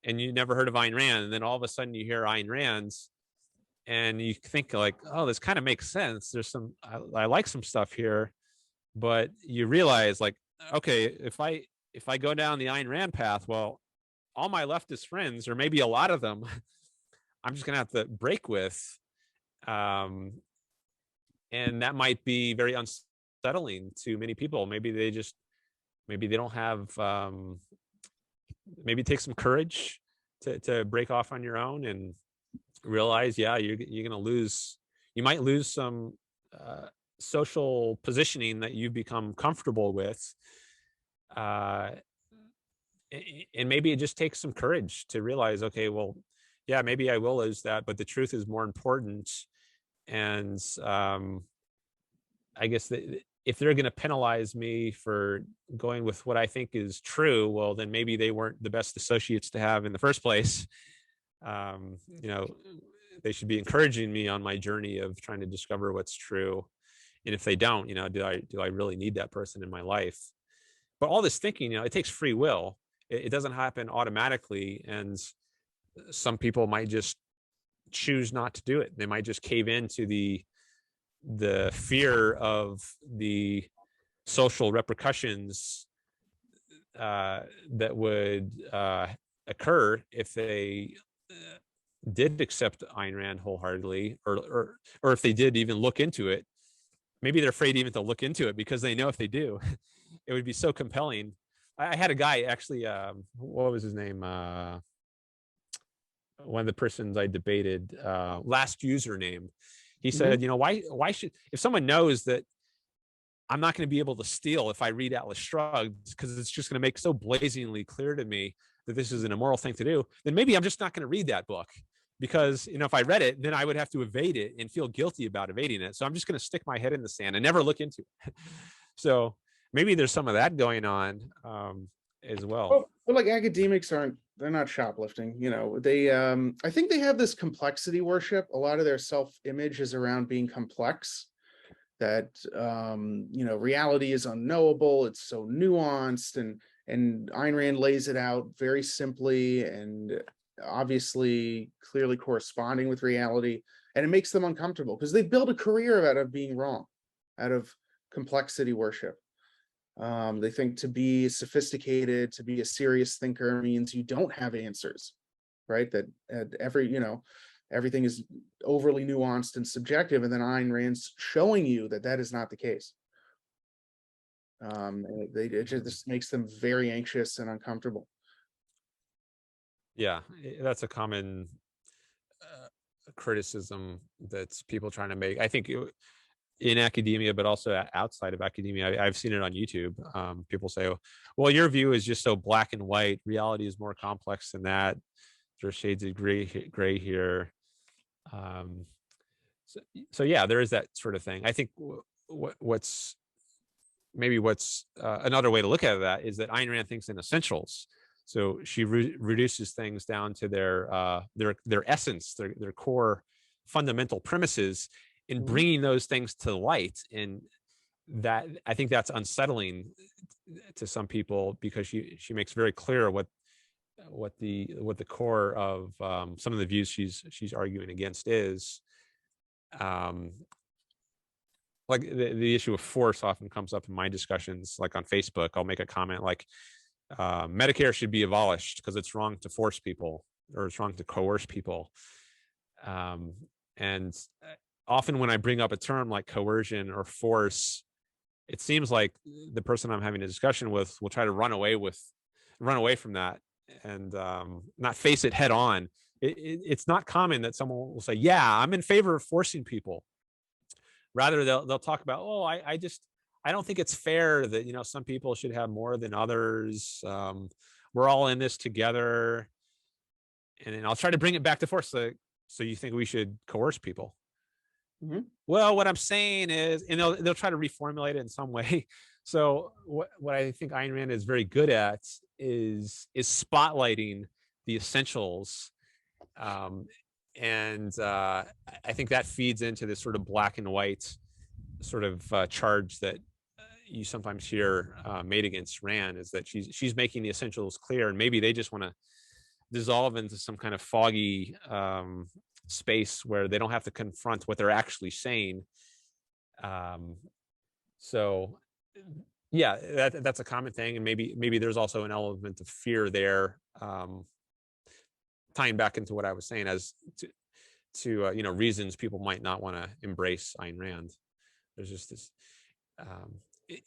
and you never heard of Ayn Rand, and then all of a sudden you hear Ayn Rand's, and you think like, oh, this kind of makes sense. There's I like some stuff here, but you realize like, okay, if I go down the Ayn Rand path, well, all my leftist friends, or maybe a lot of them, I'm just gonna have to break with, um, and that might be very unsettling to many people. Maybe they don't have, maybe it takes some courage to break off on your own and realize, yeah, you're gonna lose, you might lose some social positioning that you've become comfortable with, uh, and maybe it just takes some courage to realize, okay, well, yeah, maybe I will lose that, but the truth is more important. And I guess that if they're going to penalize me for going with what I think is true, well, then maybe they weren't the best associates to have in the first place. um, you know they should be encouraging me on my journey of trying to discover what's true. And if they don't, do I really need that person in my life? But all this thinking, it takes free will. It doesn't happen automatically. And some people might just choose not to do it. They might just cave into the fear of the social repercussions that would occur if they did accept Ayn Rand wholeheartedly, or if they did even look into it. Maybe they're afraid even to look into it because they know if they do, it would be so compelling. I had a guy actually, what was his name? One of the persons I debated, last username. He said, why should, if someone knows that I'm not going to be able to steal if I read Atlas Shrugged, because it's just going to make so blazingly clear to me that this is an immoral thing to do, then maybe I'm just not going to read that book. Because, if I read it, then I would have to evade it and feel guilty about evading it. So I'm just going to stick my head in the sand and never look into it. So maybe there's some of that going on as well. Well, like academics they're not shoplifting. They, I think they have this complexity worship. A lot of their self-image is around being complex, that, reality is unknowable. It's so nuanced, and Ayn Rand lays it out very simply and obviously clearly corresponding with reality, and it makes them uncomfortable because they build a career out of being wrong, out of complexity worship. They think to be sophisticated, to be a serious thinker means you don't have answers, right? That everything is overly nuanced and subjective, and then Ayn Rand's showing you that that is not the case. It just makes them very anxious and uncomfortable. Yeah, that's a common criticism that's people trying to make. I think in academia, but also outside of academia, I've seen it on YouTube. People say, well, your view is just so black and white. Reality is more complex than that. There's shades of gray here. So yeah, there is that sort of thing. I think what's another way to look at that is that Ayn Rand thinks in essentials. So she reduces things down to their essence, their core fundamental premises, in bringing those things to light. And that, I think that's unsettling to some people, because she makes very clear what the core of some of the views she's arguing against is. Like the issue of force often comes up in my discussions, like on Facebook. I'll make a comment like, Medicare should be abolished because it's wrong to force people, or it's wrong to coerce people. And often when I bring up a term like coercion or force, it seems like the person I'm having a discussion with will try to run away from that, and not face it head on. It's not common that someone will say, yeah, I'm in favor of forcing people. Rather, they'll talk about, oh, I don't think it's fair that, some people should have more than others. We're all in this together. And then I'll try to bring it back to force. So you think we should coerce people? Well, what I'm saying is, and they'll try to reformulate it in some way. So what I think Ayn Rand is very good at is spotlighting the essentials. And I think that feeds into this sort of black and white sort of charge that you sometimes hear made against Rand, is that she's making the essentials clear, and maybe they just want to dissolve into some kind of foggy space where they don't have to confront what they're actually saying. So yeah, that's a common thing, and maybe there's also an element of fear there, tying back into what I was saying as to reasons people might not want to embrace Ayn Rand. There's just this,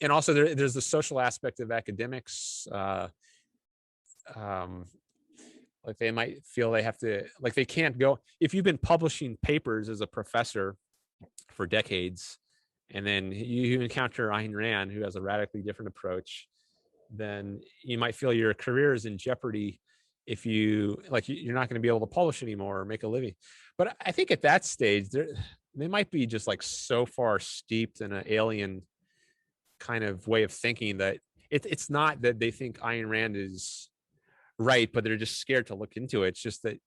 and also there's the social aspect of academics. Like they might feel they have to, like they can't go, if you've been publishing papers as a professor for decades, and then you encounter Ayn Rand, who has a radically different approach, then you might feel your career is in jeopardy if you're not going to be able to publish anymore or make a living. But I think at that stage, they might be just like so far steeped in an alien kind of way of thinking that it's not that they think Ayn Rand is right, but they're just scared to look into it. It's just that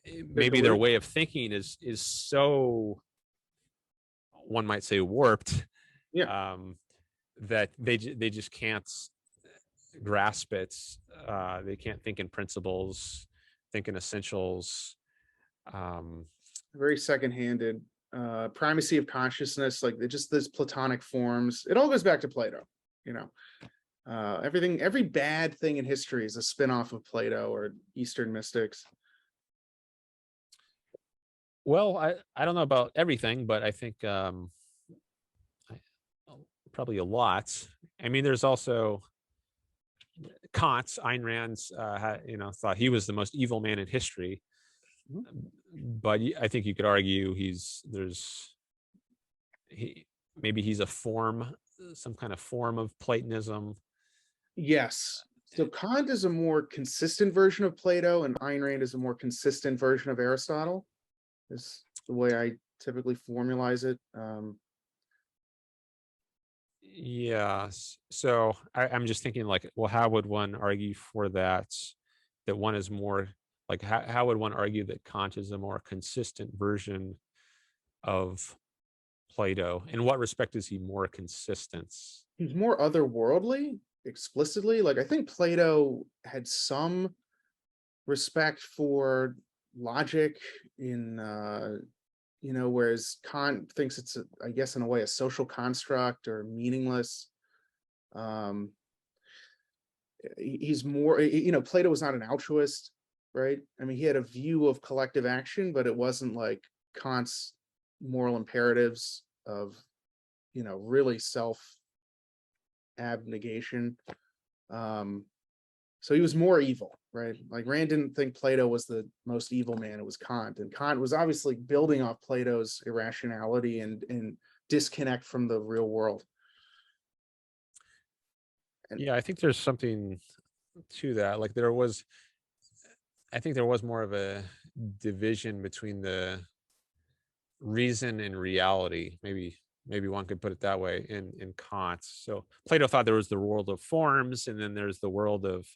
They're maybe their delusional. way of thinking is so, one might say, warped, Yeah, um, that they just can't grasp it. They can't think in principles, think in essentials. Um, very second-handed. Primacy of consciousness, like just this Platonic forms. It all goes back to Plato, you know. Every bad thing in history is a spin-off of Plato or Eastern mystics. well, I don't know about everything, but I think I, probably a lot. I mean, there's also Kant. Ayn Rand, thought he was the most evil man in history. Mhm. But I think you could argue maybe he's a form, some kind of form of Platonism. Yes. So Kant is a more consistent version of Plato, and Ayn Rand is a more consistent version of Aristotle, is the way I typically formalize it. Yes. So I'm just thinking, like, well, how would one argue for that? That one is more like, how would one argue that Kant is a more consistent version of Plato? In what respect is he more consistent? He's more otherworldly, explicitly. Like I think Plato had some respect for logic in whereas Kant thinks it's I guess in a way a social construct or meaningless. um he's more, Plato was not an altruist, right? I mean, he had a view of collective action, but it wasn't like Kant's moral imperatives of really self abnegation. um so he was more evil, right? Like Rand didn't think Plato was the most evil man, it was Kant, and Kant was obviously building off Plato's irrationality and disconnect from the real world. And Yeah, I think there's something to that. Like, I think there was more of a division between the reason and reality. Maybe one could put it that way in Kant. So Plato thought there was the world of forms, and then there's the world of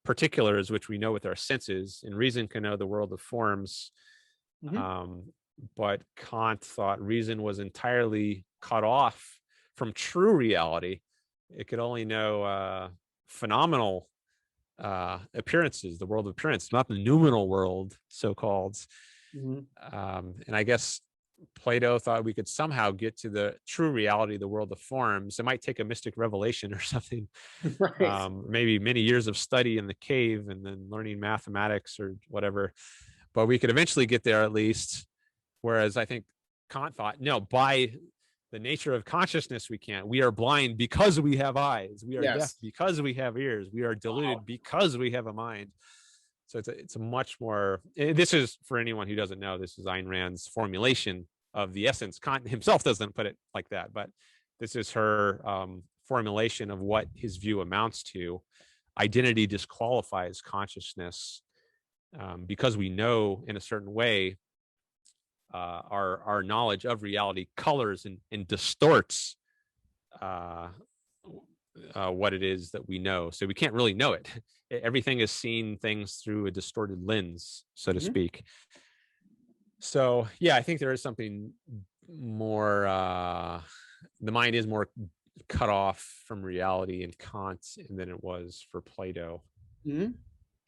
particulars, which we know with our senses, and reason can know the world of forms. Mhm. Um, but Kant thought reason was entirely cut off from true reality. It could only know phenomenal appearances, the world of appearance, not the noumenal world, so called. Mhm. And I guess Plato thought we could somehow get to the true reality, the world of forms. It might take a mystic revelation or something, Right. maybe many years of study in the cave and then learning mathematics or whatever. But we could eventually get there at least. Whereas I think Kant thought, no, by the nature of consciousness, we can't. We are blind because we have eyes. We are deaf Yes. because we have ears. We are deluded because we have a mind. So it's a much more. This is, for anyone who doesn't know, this is Ayn Rand's formulation of the essence. Kant himself doesn't put it like that, but this is her formulation of what his view amounts to. Identity disqualifies consciousness, because we know in a certain way, our knowledge of reality colors and distorts uh, what it is that we know. So we can't really know it. Everything is seeing things through a distorted lens, so to Mhm. speak. So yeah, I think there is something more. The mind is more cut off from reality in Kant than it was for Plato. Mhm.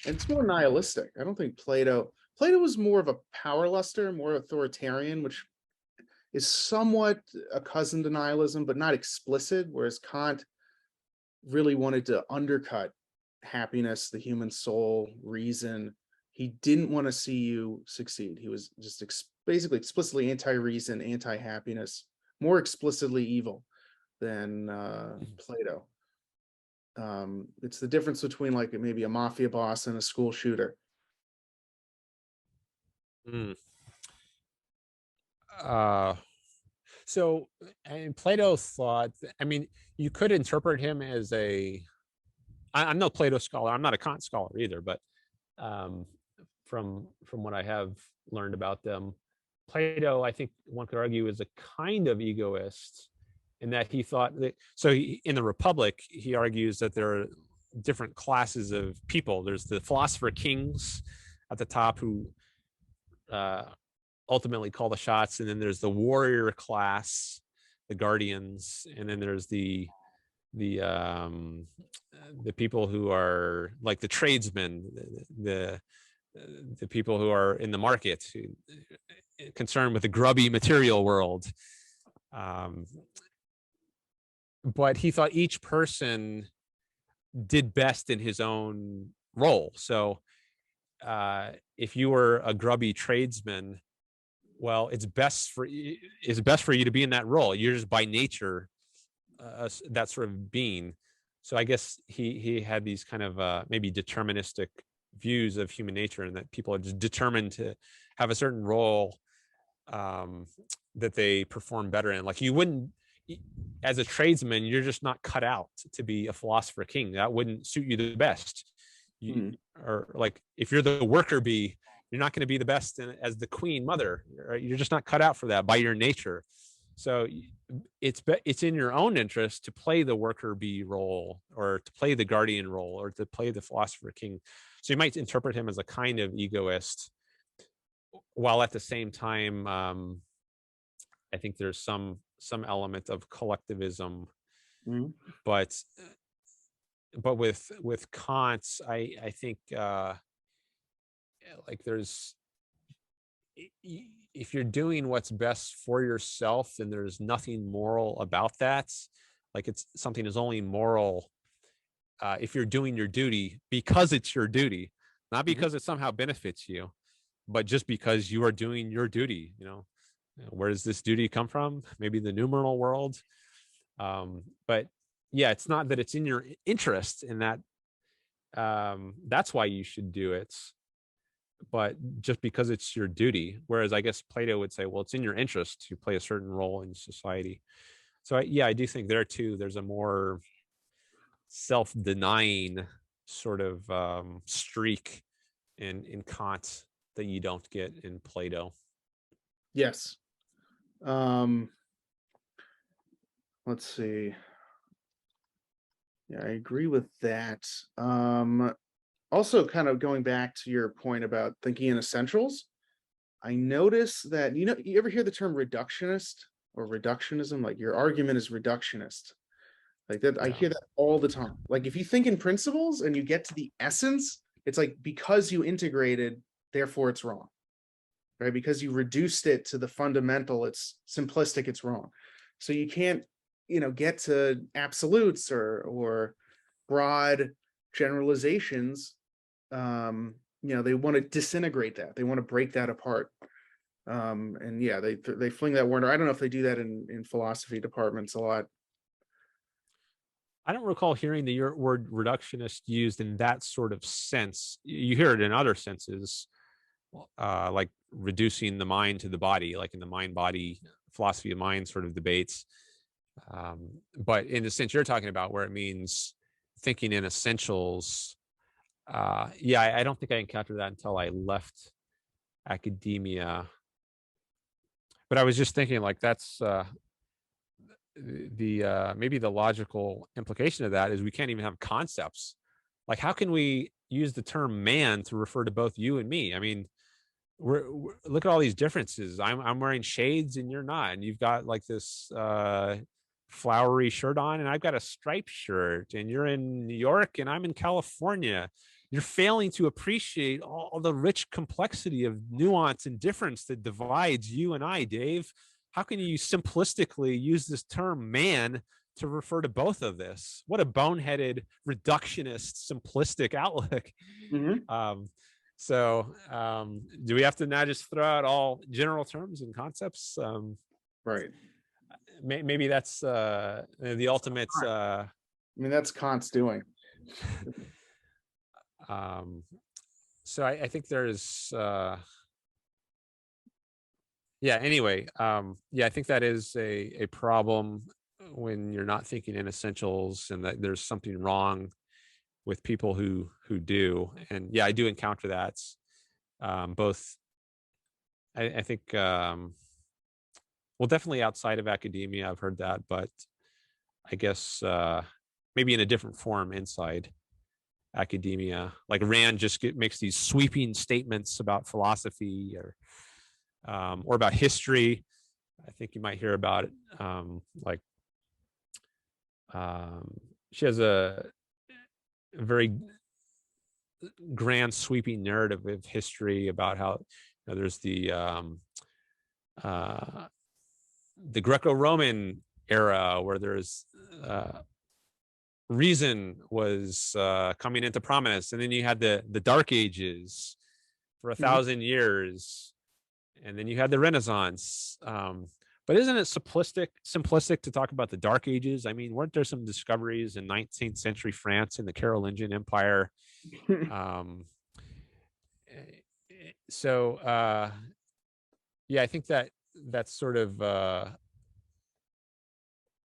It's more nihilistic. I don't think Plato was more of a power luster, more authoritarian, which is somewhat a cousin to nihilism, but not explicit, whereas Kant really wanted to undercut happiness, the human soul, reason. He didn't want to see you succeed. He was just basically explicitly anti-reason, anti-happiness, more explicitly evil than Plato. It's the difference between like maybe a mafia boss and a school shooter. Mm. Uh, so, and Plato thought, I mean, you could interpret him as I'm no Plato scholar. I'm not a Kant scholar either, but um, from what I have learned about them, Plato, I think one could argue, is a kind of egoist in that he thought that. So in the Republic, he argues that there are different classes of people. There's the philosopher kings at the top who ultimately call the shots. And then there's the warrior class, the guardians, and then there's the people who are like the tradesmen, the the people who are in the market, concerned with the grubby material world. But he thought each person did best in his own role. So if you were a grubby tradesman, well, it's best for you to be in that role. You're just by nature that sort of being. So I guess he had these kind of maybe deterministic views of human nature, and that people are just determined to have a certain role that they perform better in. Like you wouldn't, as a tradesman, you're just not cut out to be a philosopher king. That wouldn't suit you the best. Or like if you're the worker bee, you're not going to be the best as the queen mother. Right? You're just not cut out for that by your nature. So it's in your own interest to play the worker bee role, or to play the guardian role, or to play the philosopher king. So you might interpret him as a kind of egoist, while at the same time, I think there's some element of collectivism. But with Kant, I think like there's, if you're doing what's best for yourself, then there's nothing moral about that. Like it's something is only moral if you're doing your duty because it's your duty, not because it somehow benefits you, but just because you are doing your duty. Where does this duty come from? Maybe the numeral world. But yeah, it's not that it's in your interest in that. That's why you should do it, but just because it's your duty. Whereas I guess Plato would say, well, it's in your interest to play a certain role in society. So I do think there too, there's a more self-denying sort of streak in Kant that you don't get in Plato. Yes. Let's see. Yeah, I agree with that. Also, kind of going back to your point about thinking in essentials, I notice that, you ever hear the term reductionist or reductionism? Like your argument is reductionist. Like that, I hear that all the time. Like if you think in principles and you get to the essence, it's like because you integrated, therefore it's wrong. Right? Because you reduced it to the fundamental, it's simplistic, it's wrong. So you can't, get to absolutes or broad generalizations. They want to disintegrate that. They want to break that apart. And yeah, they fling that word. I don't know if they do that in philosophy departments a lot. I don't recall hearing the word reductionist used in that sort of sense. You hear it in other senses, like reducing the mind to the body, like in the mind-body philosophy of mind sort of debates. But in the sense you're talking about, where it means thinking in essentials, I don't think I encountered that until I left academia. But I was just thinking, like, that's maybe the logical implication of that is we can't even have concepts. Like, how can we use the term man to refer to both you and me? I mean, we're look at all these differences. I'm wearing shades and you're not, and you've got like this flowery shirt on, and I've got a striped shirt, and you're in New York and I'm in California. You're failing to appreciate all the rich complexity of nuance and difference that divides you and I, Dave. How can you simplistically use this term man to refer to both of this? What a boneheaded, reductionist, simplistic outlook. So do we have to now just throw out all general terms and concepts? Right. Maybe that's the ultimate. I mean, that's Kant's doing. So I think there's. Anyway, I think that is a problem when you're not thinking in essentials, and that there's something wrong with people who do. And I do encounter that. Both, I think, well, definitely outside of academia, I've heard that, but I guess maybe in a different form inside. academia. Like Rand just makes these sweeping statements about philosophy or about history. I think you might hear about it. She has a very grand sweeping narrative of history about how there's the Greco-Roman era where there's reason was coming into prominence, and then you had the Dark Ages for 1,000 years, and then you had the Renaissance. But isn't it simplistic to talk about the Dark Ages? I mean, weren't there some discoveries in 19th century France in the Carolingian Empire? Yeah, I think that's sort of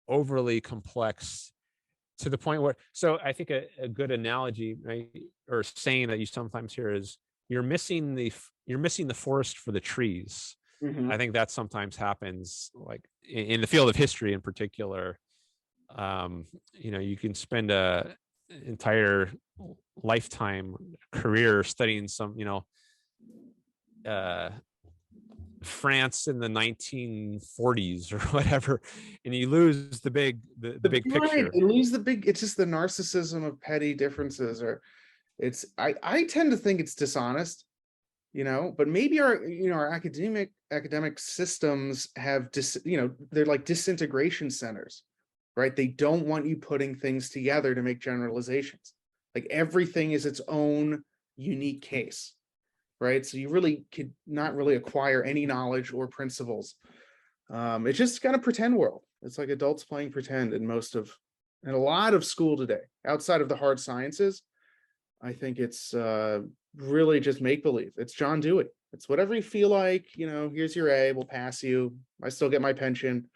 overly complex to the point where, so I think a good analogy, right, or saying that you sometimes hear is you're missing the forest for the trees. I think that sometimes happens, like in the field of history in particular. You can spend a entire lifetime career studying some, France in the 1940s or whatever, and you lose the big big picture. You lose the big. It's just the narcissism of petty differences, or it's. I tend to think it's dishonest, but maybe our academic systems have they're like disintegration centers, right? They don't want you putting things together to make generalizations. Like everything is its own unique case, right? So you really could not really acquire any knowledge or principles. It's just kind of pretend world. It's like adults playing pretend in a lot of school today, outside of the hard sciences. I think it's really just make-believe. It's John Dewey. It's whatever you feel like, here's your A, we'll pass you. I still get my pension.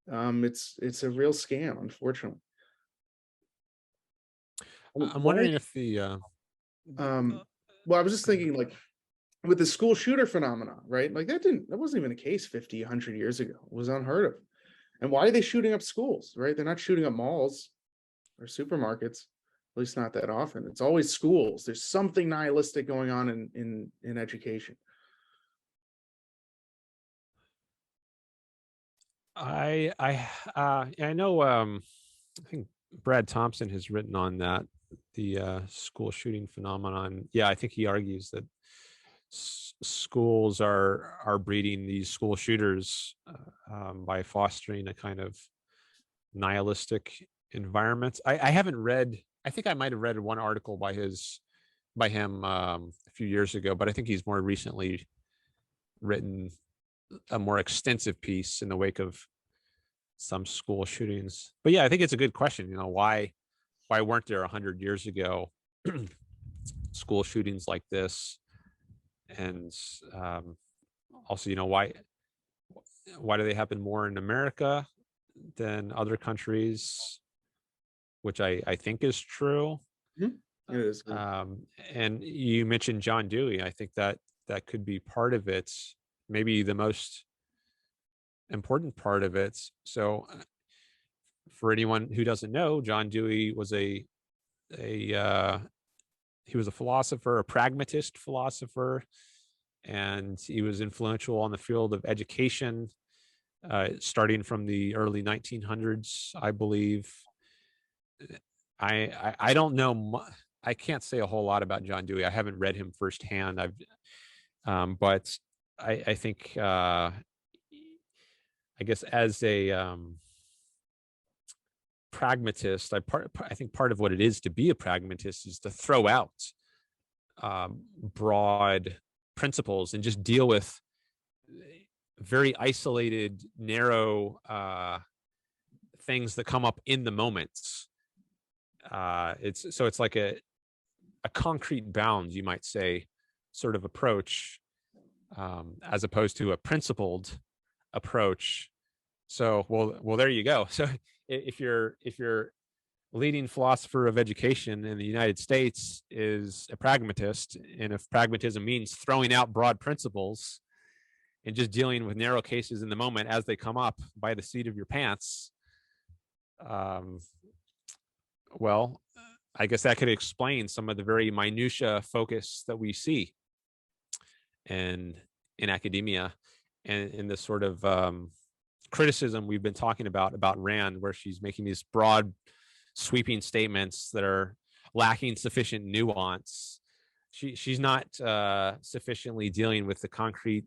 It's a real scam, unfortunately. I'm wondering if well, I was just thinking, like, with the school shooter phenomenon, right? Like that wasn't even a case 50, 100 years ago. It was unheard of. And why are they shooting up schools, right? They're not shooting up malls or supermarkets, at least not that often. It's always schools. There's something nihilistic going on in education. I know. I think Brad Thompson has written on that, the school shooting phenomenon. Yeah, I think he argues that schools are breeding these school shooters by fostering a kind of nihilistic environment. I haven't read. I think I might have read one article by him a few years ago, but I think he's more recently written a more extensive piece in the wake of some school shootings. But yeah, I think it's a good question. Why weren't there 100 years ago school shootings like this? And also, why do they happen more in America than other countries, which I think is true. It is. And you mentioned John Dewey. I think that could be part of it, maybe the most important part of it. So for anyone who doesn't know, John Dewey was he was a philosopher, a pragmatist philosopher, and he was influential on the field of education, starting from the early 1900s, I believe. I don't know. I can't say a whole lot about John Dewey. I haven't read him firsthand. But I think I guess as a pragmatist, I think part of what it is to be a pragmatist is to throw out broad principles and just deal with very isolated, narrow things that come up in the moments. It's like a concrete bound, you might say, sort of approach, as opposed to a principled approach. So, well, there you go. So if you're leading philosopher of education in the United States is a pragmatist, and if pragmatism means throwing out broad principles and just dealing with narrow cases in the moment as they come up by the seat of your pants, well, I guess that could explain some of the very minutia focus that we see in academia, and in this sort of criticism we've been talking about Rand, where she's making these broad, sweeping statements that are lacking sufficient nuance. She's not sufficiently dealing with the concrete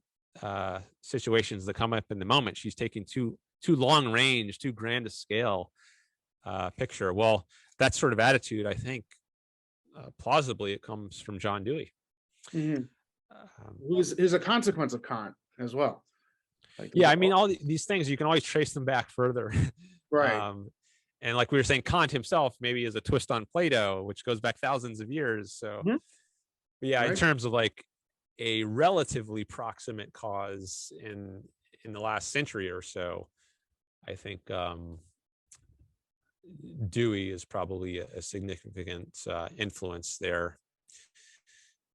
situations that come up in the moment. She's taking too long range, too grand a scale picture. Well, that sort of attitude, I think, plausibly, it comes from John Dewey. Mm-hmm. Who's a consequence of Kant as well. Like, yeah, I mean, all these things, you can always trace them back further. Right. And like we were saying, Kant himself maybe is a twist on Plato, which goes back thousands of years. So, Mhm. but yeah, Right. in terms of like a relatively proximate cause in the last century or so, I think Dewey is probably a significant influence there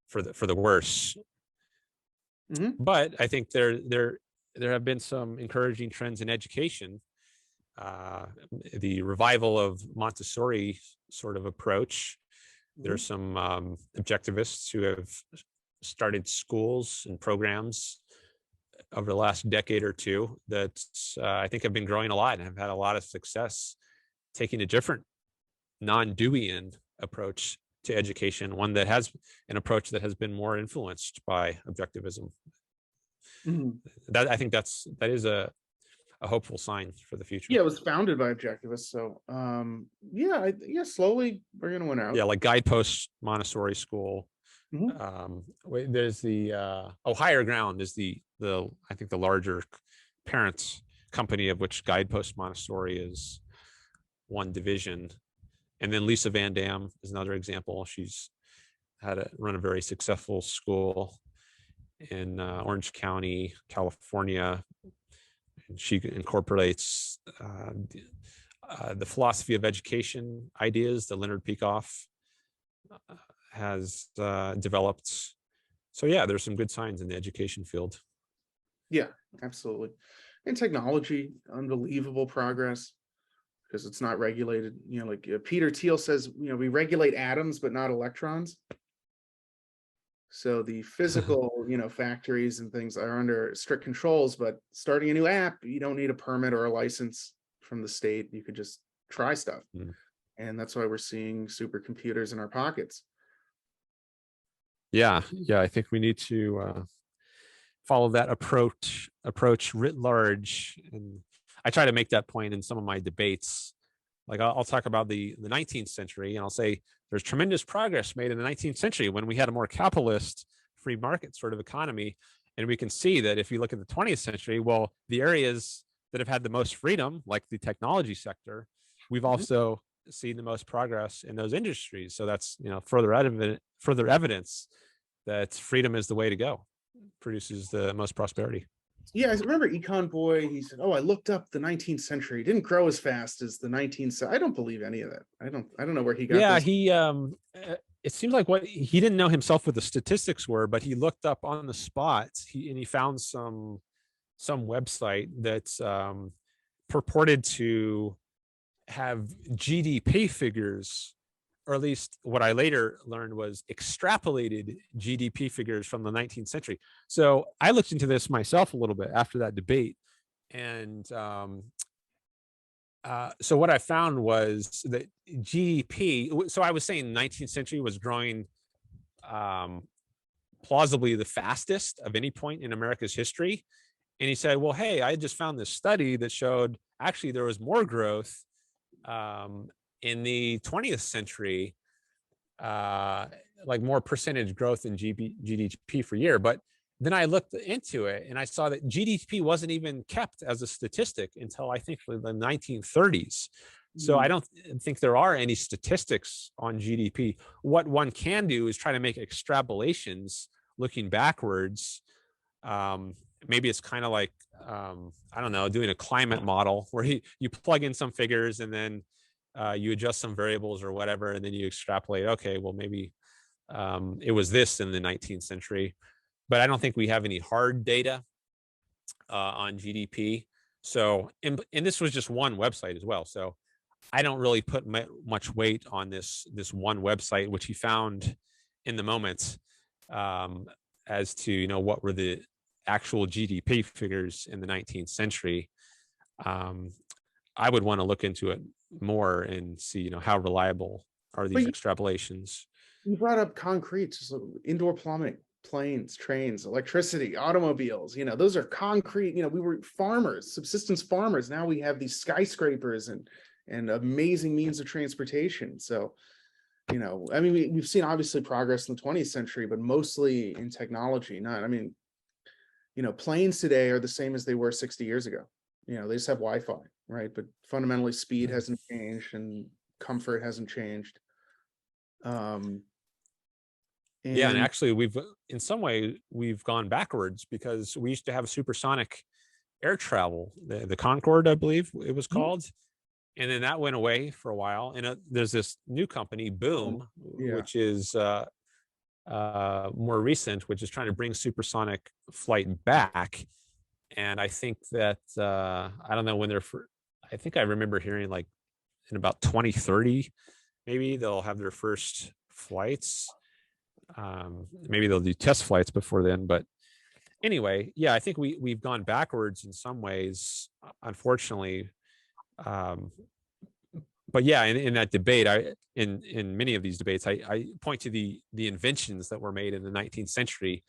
for the worse. Mhm. But I think there have been some encouraging trends in education. The revival of Montessori sort of approach. There's some objectivists who have started schools and programs over the last decade or two that I think have been growing a lot and have had a lot of success taking a different non-Deweyan approach to education, one that has an approach that has been more influenced by objectivism. Mhm. That I think that is a hopeful sign for the future. Yeah, it was founded by objectivists. So yeah, slowly we're gonna win out. Yeah, like Guidepost Montessori School. Mhm. There's the Higher Ground is the I think the larger parent company of which Guidepost Montessori is one division. And then Lisa Van Dam is another example. She's run a very successful school in Orange County, California. And she incorporates the philosophy of education ideas that Leonard Peikoff has developed. So yeah, there's some good signs in the education field. Yeah, absolutely. And technology, unbelievable progress because it's not regulated. Like Peter Thiel says, we regulate atoms but not electrons. So the physical, factories and things are under strict controls, but starting a new app, you don't need a permit or a license from the state. You could just try stuff. And that's why we're seeing supercomputers in our pockets. Yeah, I think we need to follow that approach writ large. And I try to make that point in some of my debates. Like I'll talk about the 19th century, and I'll say there's tremendous progress made in the 19th century when we had a more capitalist, free market sort of economy. And we can see that if you look at the 20th century, well, the areas that have had the most freedom, like the technology sector, we've also seen the most progress in those industries. So that's further evidence that freedom is the way to go, produces the most prosperity. Yeah, I remember Econ Boy. He said, "Oh, I looked up the 19th century. It didn't grow as fast as the 19th." I don't believe any of that. I don't know where he got Yeah, this. he it seems like what he didn't know himself what the statistics were, but he looked up on the spot. He found some website that's purported to have GDP figures, or at least what I later learned was extrapolated GDP figures from the 19th century. So I looked into this myself a little bit after that debate. And so what I found was that GDP, so I was saying 19th century was growing plausibly the fastest of any point in America's history. And he said, well, hey, I just found this study that showed actually there was more growth in the 20th century, like more percentage growth in GDP per year. But then I looked into it and I saw that GDP wasn't even kept as a statistic until I think the 1930s. So I don't think there are any statistics on GDP. What one can do is try to make extrapolations looking backwards. Maybe it's kind of like, I don't know, doing a climate model where you plug in some figures and then you adjust some variables or whatever, and then you extrapolate, okay, well, maybe it was this in the 19th century. But I don't think we have any hard data on GDP. So, and this was just one website as well. So I don't really put much weight on this one website, which he found in the moment, um, as to, you know, what were the actual GDP figures in the 19th century. Um, I would want to look into it more and see, you know, how reliable are But these extrapolations. you brought up concrete, so indoor plumbing, planes, trains, electricity, automobiles, those are concrete. We were farmers, subsistence farmers. Now we have these skyscrapers and amazing means of transportation. So, I mean, we've seen obviously progress in the 20th century, but mostly in technology. Not, I mean, planes today are the same as they were 60 years ago. They just have Wi-Fi, right? But fundamentally, speed hasn't changed and comfort hasn't changed. Yeah, and actually, in some way, we've gone backwards, because we used to have supersonic air travel, the Concorde, I believe it was called, and then that went away for a while. And there's this new company, Boom, yeah. which is more recent, which is trying to bring supersonic flight back. And I think that I don't know when I think I remember hearing like in about 2030, maybe they'll have their first flights. Maybe they'll do test flights before then, but anyway, yeah, I think we've gone backwards in some ways, unfortunately. But yeah, in that debate, in many of these debates, I point to the inventions that were made in the 19th century.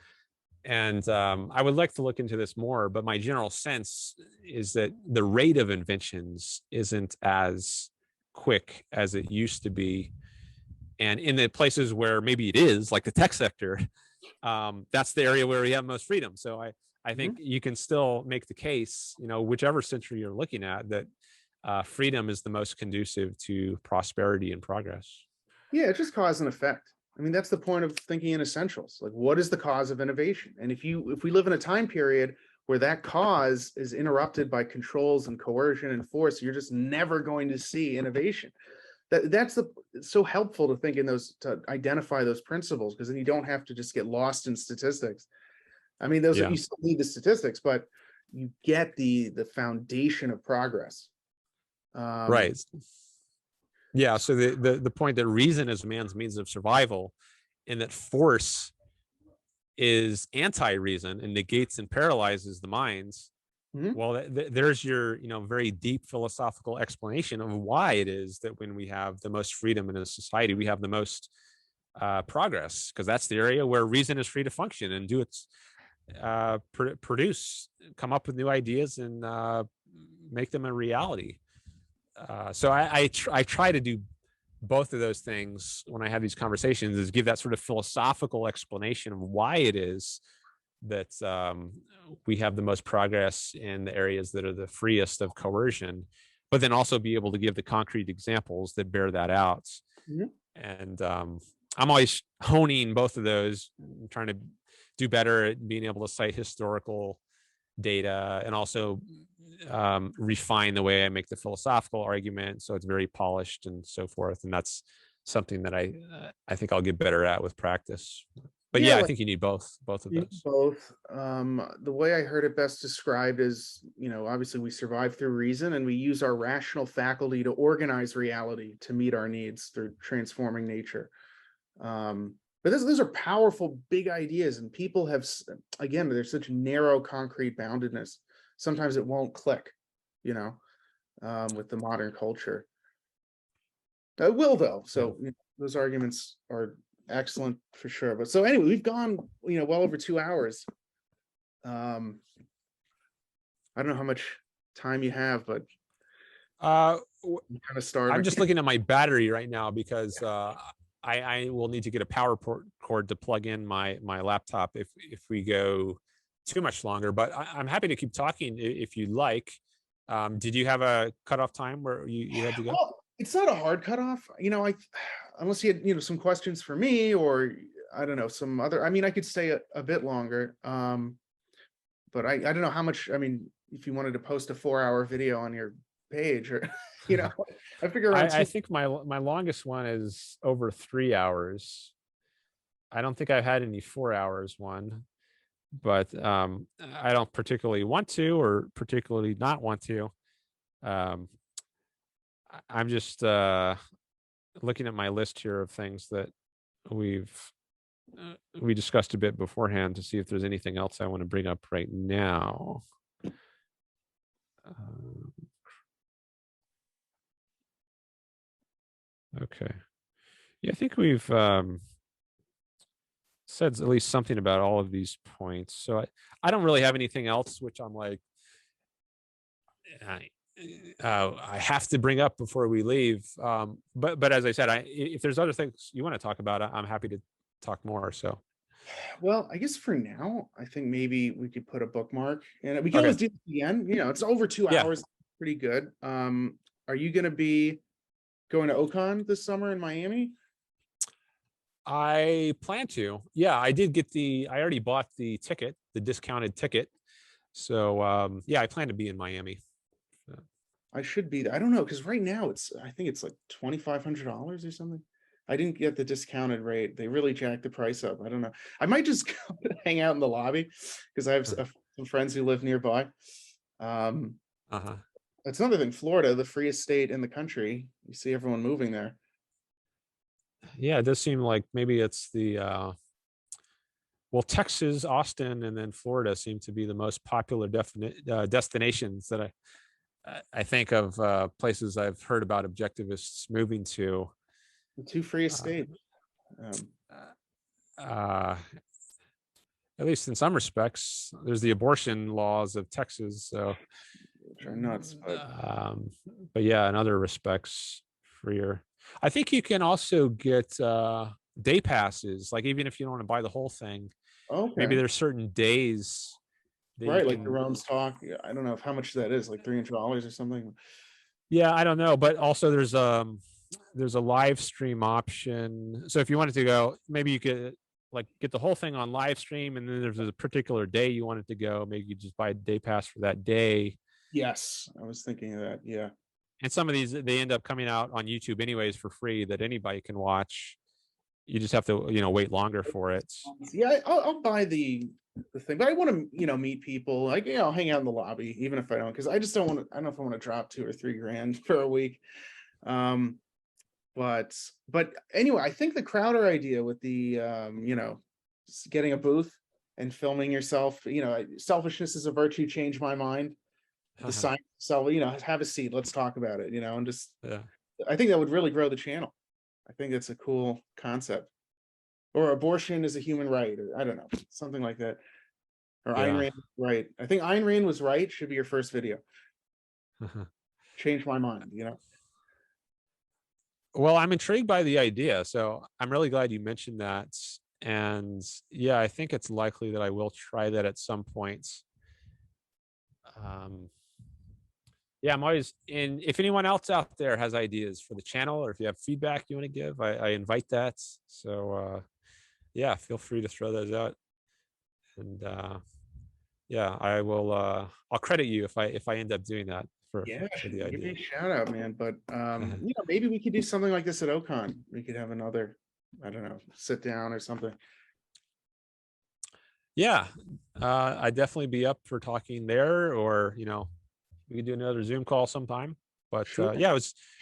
And I would like to look into this more, but my general sense is that the rate of inventions isn't as quick as it used to be. And in the places where maybe it is, like the tech sector, that's the area where we have most freedom. So I think you can still make the case, whichever century you're looking at, that freedom is the most conducive to prosperity and progress. Yeah, it's just cause and effect. I mean, that's the point of thinking in essentials. Like, what is the cause of innovation? And if we live in a time period where that cause is interrupted by controls and coercion and force, you're just never going to see innovation. It's so helpful to think in those, to identify those principles, because then you don't have to just get lost in statistics. I mean, you still need the statistics, but you get the foundation of progress. Right. Yeah. So the point that reason is man's means of survival, and that force is anti-reason and negates and paralyzes the minds. Well, there's your, very deep philosophical explanation of why it is that when we have the most freedom in a society, we have the most progress, because that's the area where reason is free to function and do its produce, come up with new ideas, and make them a reality. So I try to do both of those things when I have these conversations, is give that sort of philosophical explanation of why it is that we have the most progress in the areas that are the freest of coercion, but then also be able to give the concrete examples that bear that out. And I'm always honing both of those, trying to do better at being able to cite historical data, and also refine the way I make the philosophical argument, so it's very polished and so forth. And that's something that I think I'll get better at with practice. But yeah, I think you need both of those. Both. The way I heard it best described is, obviously we survive through reason, and we use our rational faculty to organize reality to meet our needs through transforming nature. But those are powerful, big ideas, and people have, again, there's such narrow, concrete boundedness. Sometimes it won't click, with the modern culture. It will, though. So those arguments are excellent for sure. But so anyway, we've gone, well over 2 hours. I don't know how much time you have, but I'm kind of starting. just looking at my battery right now, because I will need to get a power cord to plug in my laptop if we go too much longer. But I'm happy to keep talking if you'd like. Did you have a cutoff time where you had to go? Well, it's not a hard cutoff, unless you had, some questions for me, or I don't know, some other. I mean, I could stay a bit longer, but I don't know how much. I mean, if you wanted to post a 4-hour video on your page, or I figure around. I think my longest one is over 3 hours. I don't think I've had any 4 hours one, but I don't particularly want to, or particularly not want to. I'm just looking at my list here of things that we've we discussed a bit beforehand to see if there's anything else I want to bring up right now. Okay. Yeah, I think we've said at least something about all of these points. So I don't really have anything else which I'm like, I have to bring up before we leave. But as I said, if there's other things you want to talk about, I'm happy to talk more. So Well, I guess for now, I think maybe we could put a bookmark, and we can okay, always do this again. It's over 2 yeah, hours, pretty good. Are you going to be going to OCON this summer in Miami? I plan to. Yeah, I already bought the ticket, the discounted ticket. So yeah, I plan to be in Miami. I should be. I don't know, because right now I think it's like $2,500 or something. I didn't get the discounted rate. They really jacked the price up. I don't know. I might just go hang out in the lobby because I have some friends who live nearby. Uh-huh. That's another thing. Florida, the freest state in the country. You see everyone moving there. Yeah, it does seem like maybe it's the well, Texas, Austin, and then Florida seem to be the most popular destinations that I think of places I've heard about objectivists moving to. The two freest states. Uh, at least in some respects, there's the abortion laws of Texas. So, Which are nuts, but yeah, in other respects, freer. I think you can also get day passes. Like even if you don't want to buy the whole thing, maybe okay. there's certain days that you Right, like the can. Rome's talk. Yeah, I don't know how much that is, like $300 or something. Yeah, I don't know, but also there's a live stream option. So if you wanted to go, maybe you could like get the whole thing on live stream, and then there's a particular day you wanted to go. Maybe you just buy a day pass for that day. Yes, I was thinking of that. Yeah. And some of these they end up coming out on YouTube anyways for free that anybody can watch. You just have to wait longer for it. Yeah, I'll buy the thing, but I want to meet people. Like, I'll hang out in the lobby even if I don't, because I just don't want to. I don't know if I want to drop 2 or 3 grand for a week. But anyway, I think the Crowder idea with the getting a booth and filming yourself, selfishness is a virtue, change my mind. The science, so have a seat, let's talk about it, and just Yeah. I think that would really grow the channel. I think it's a cool concept. Or abortion is a human right, or I don't know, something like that. Or Yeah. Ayn Rand, right? I think Ayn Rand was right. Should be your first video. Change my mind. Well, I'm intrigued by the idea, so I'm really glad you mentioned that. And yeah, I think it's likely that I will try that at some point. Yeah, I'm always in. If anyone else out there has ideas for the channel, or if you have feedback you want to give, I invite that. So yeah, feel free to throw those out. And yeah, I will. I'll credit you if I end up doing that for the idea. Give me a shout out, man. But maybe we could do something like this at OCON. We could have another, I don't know, sit down or something. Yeah, I'd definitely be up for talking there, or we could do another Zoom call sometime. But Sure. yeah,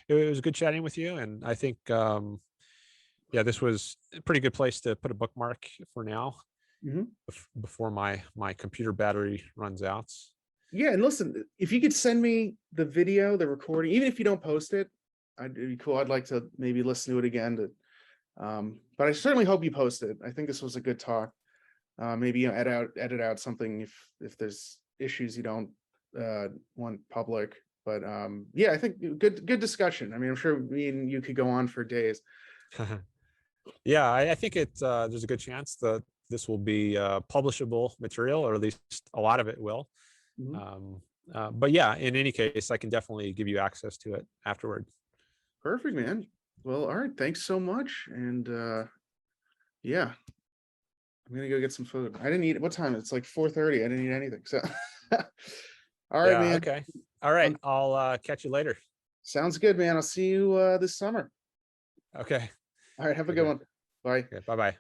it was good chatting with you, and I think yeah, this was a pretty good place to put a bookmark for now before my computer battery runs out. Yeah, and listen, if you could send me the video, the recording, even if you don't post it, it'd be cool. I'd like to maybe listen to it again. But I certainly hope you post it. I think this was a good talk. Maybe edit out something if there's issues you don't want public. But yeah, I think good discussion. I mean, I'm sure me and you could go on for days. Yeah, I think there's a good chance that this will be publishable material, or at least a lot of it will. But yeah, in any case, I can definitely give you access to it afterward. Perfect, man. Well, all right. Thanks so much. And yeah, I'm gonna go get some food. I didn't eat. What time? It's like 4:30. I didn't eat anything. So all right, Yeah, man. okay. All right. I'll catch you later. Sounds good, man. I'll see you this summer. Okay. All right. Have a good one. Bye. Okay, bye-bye.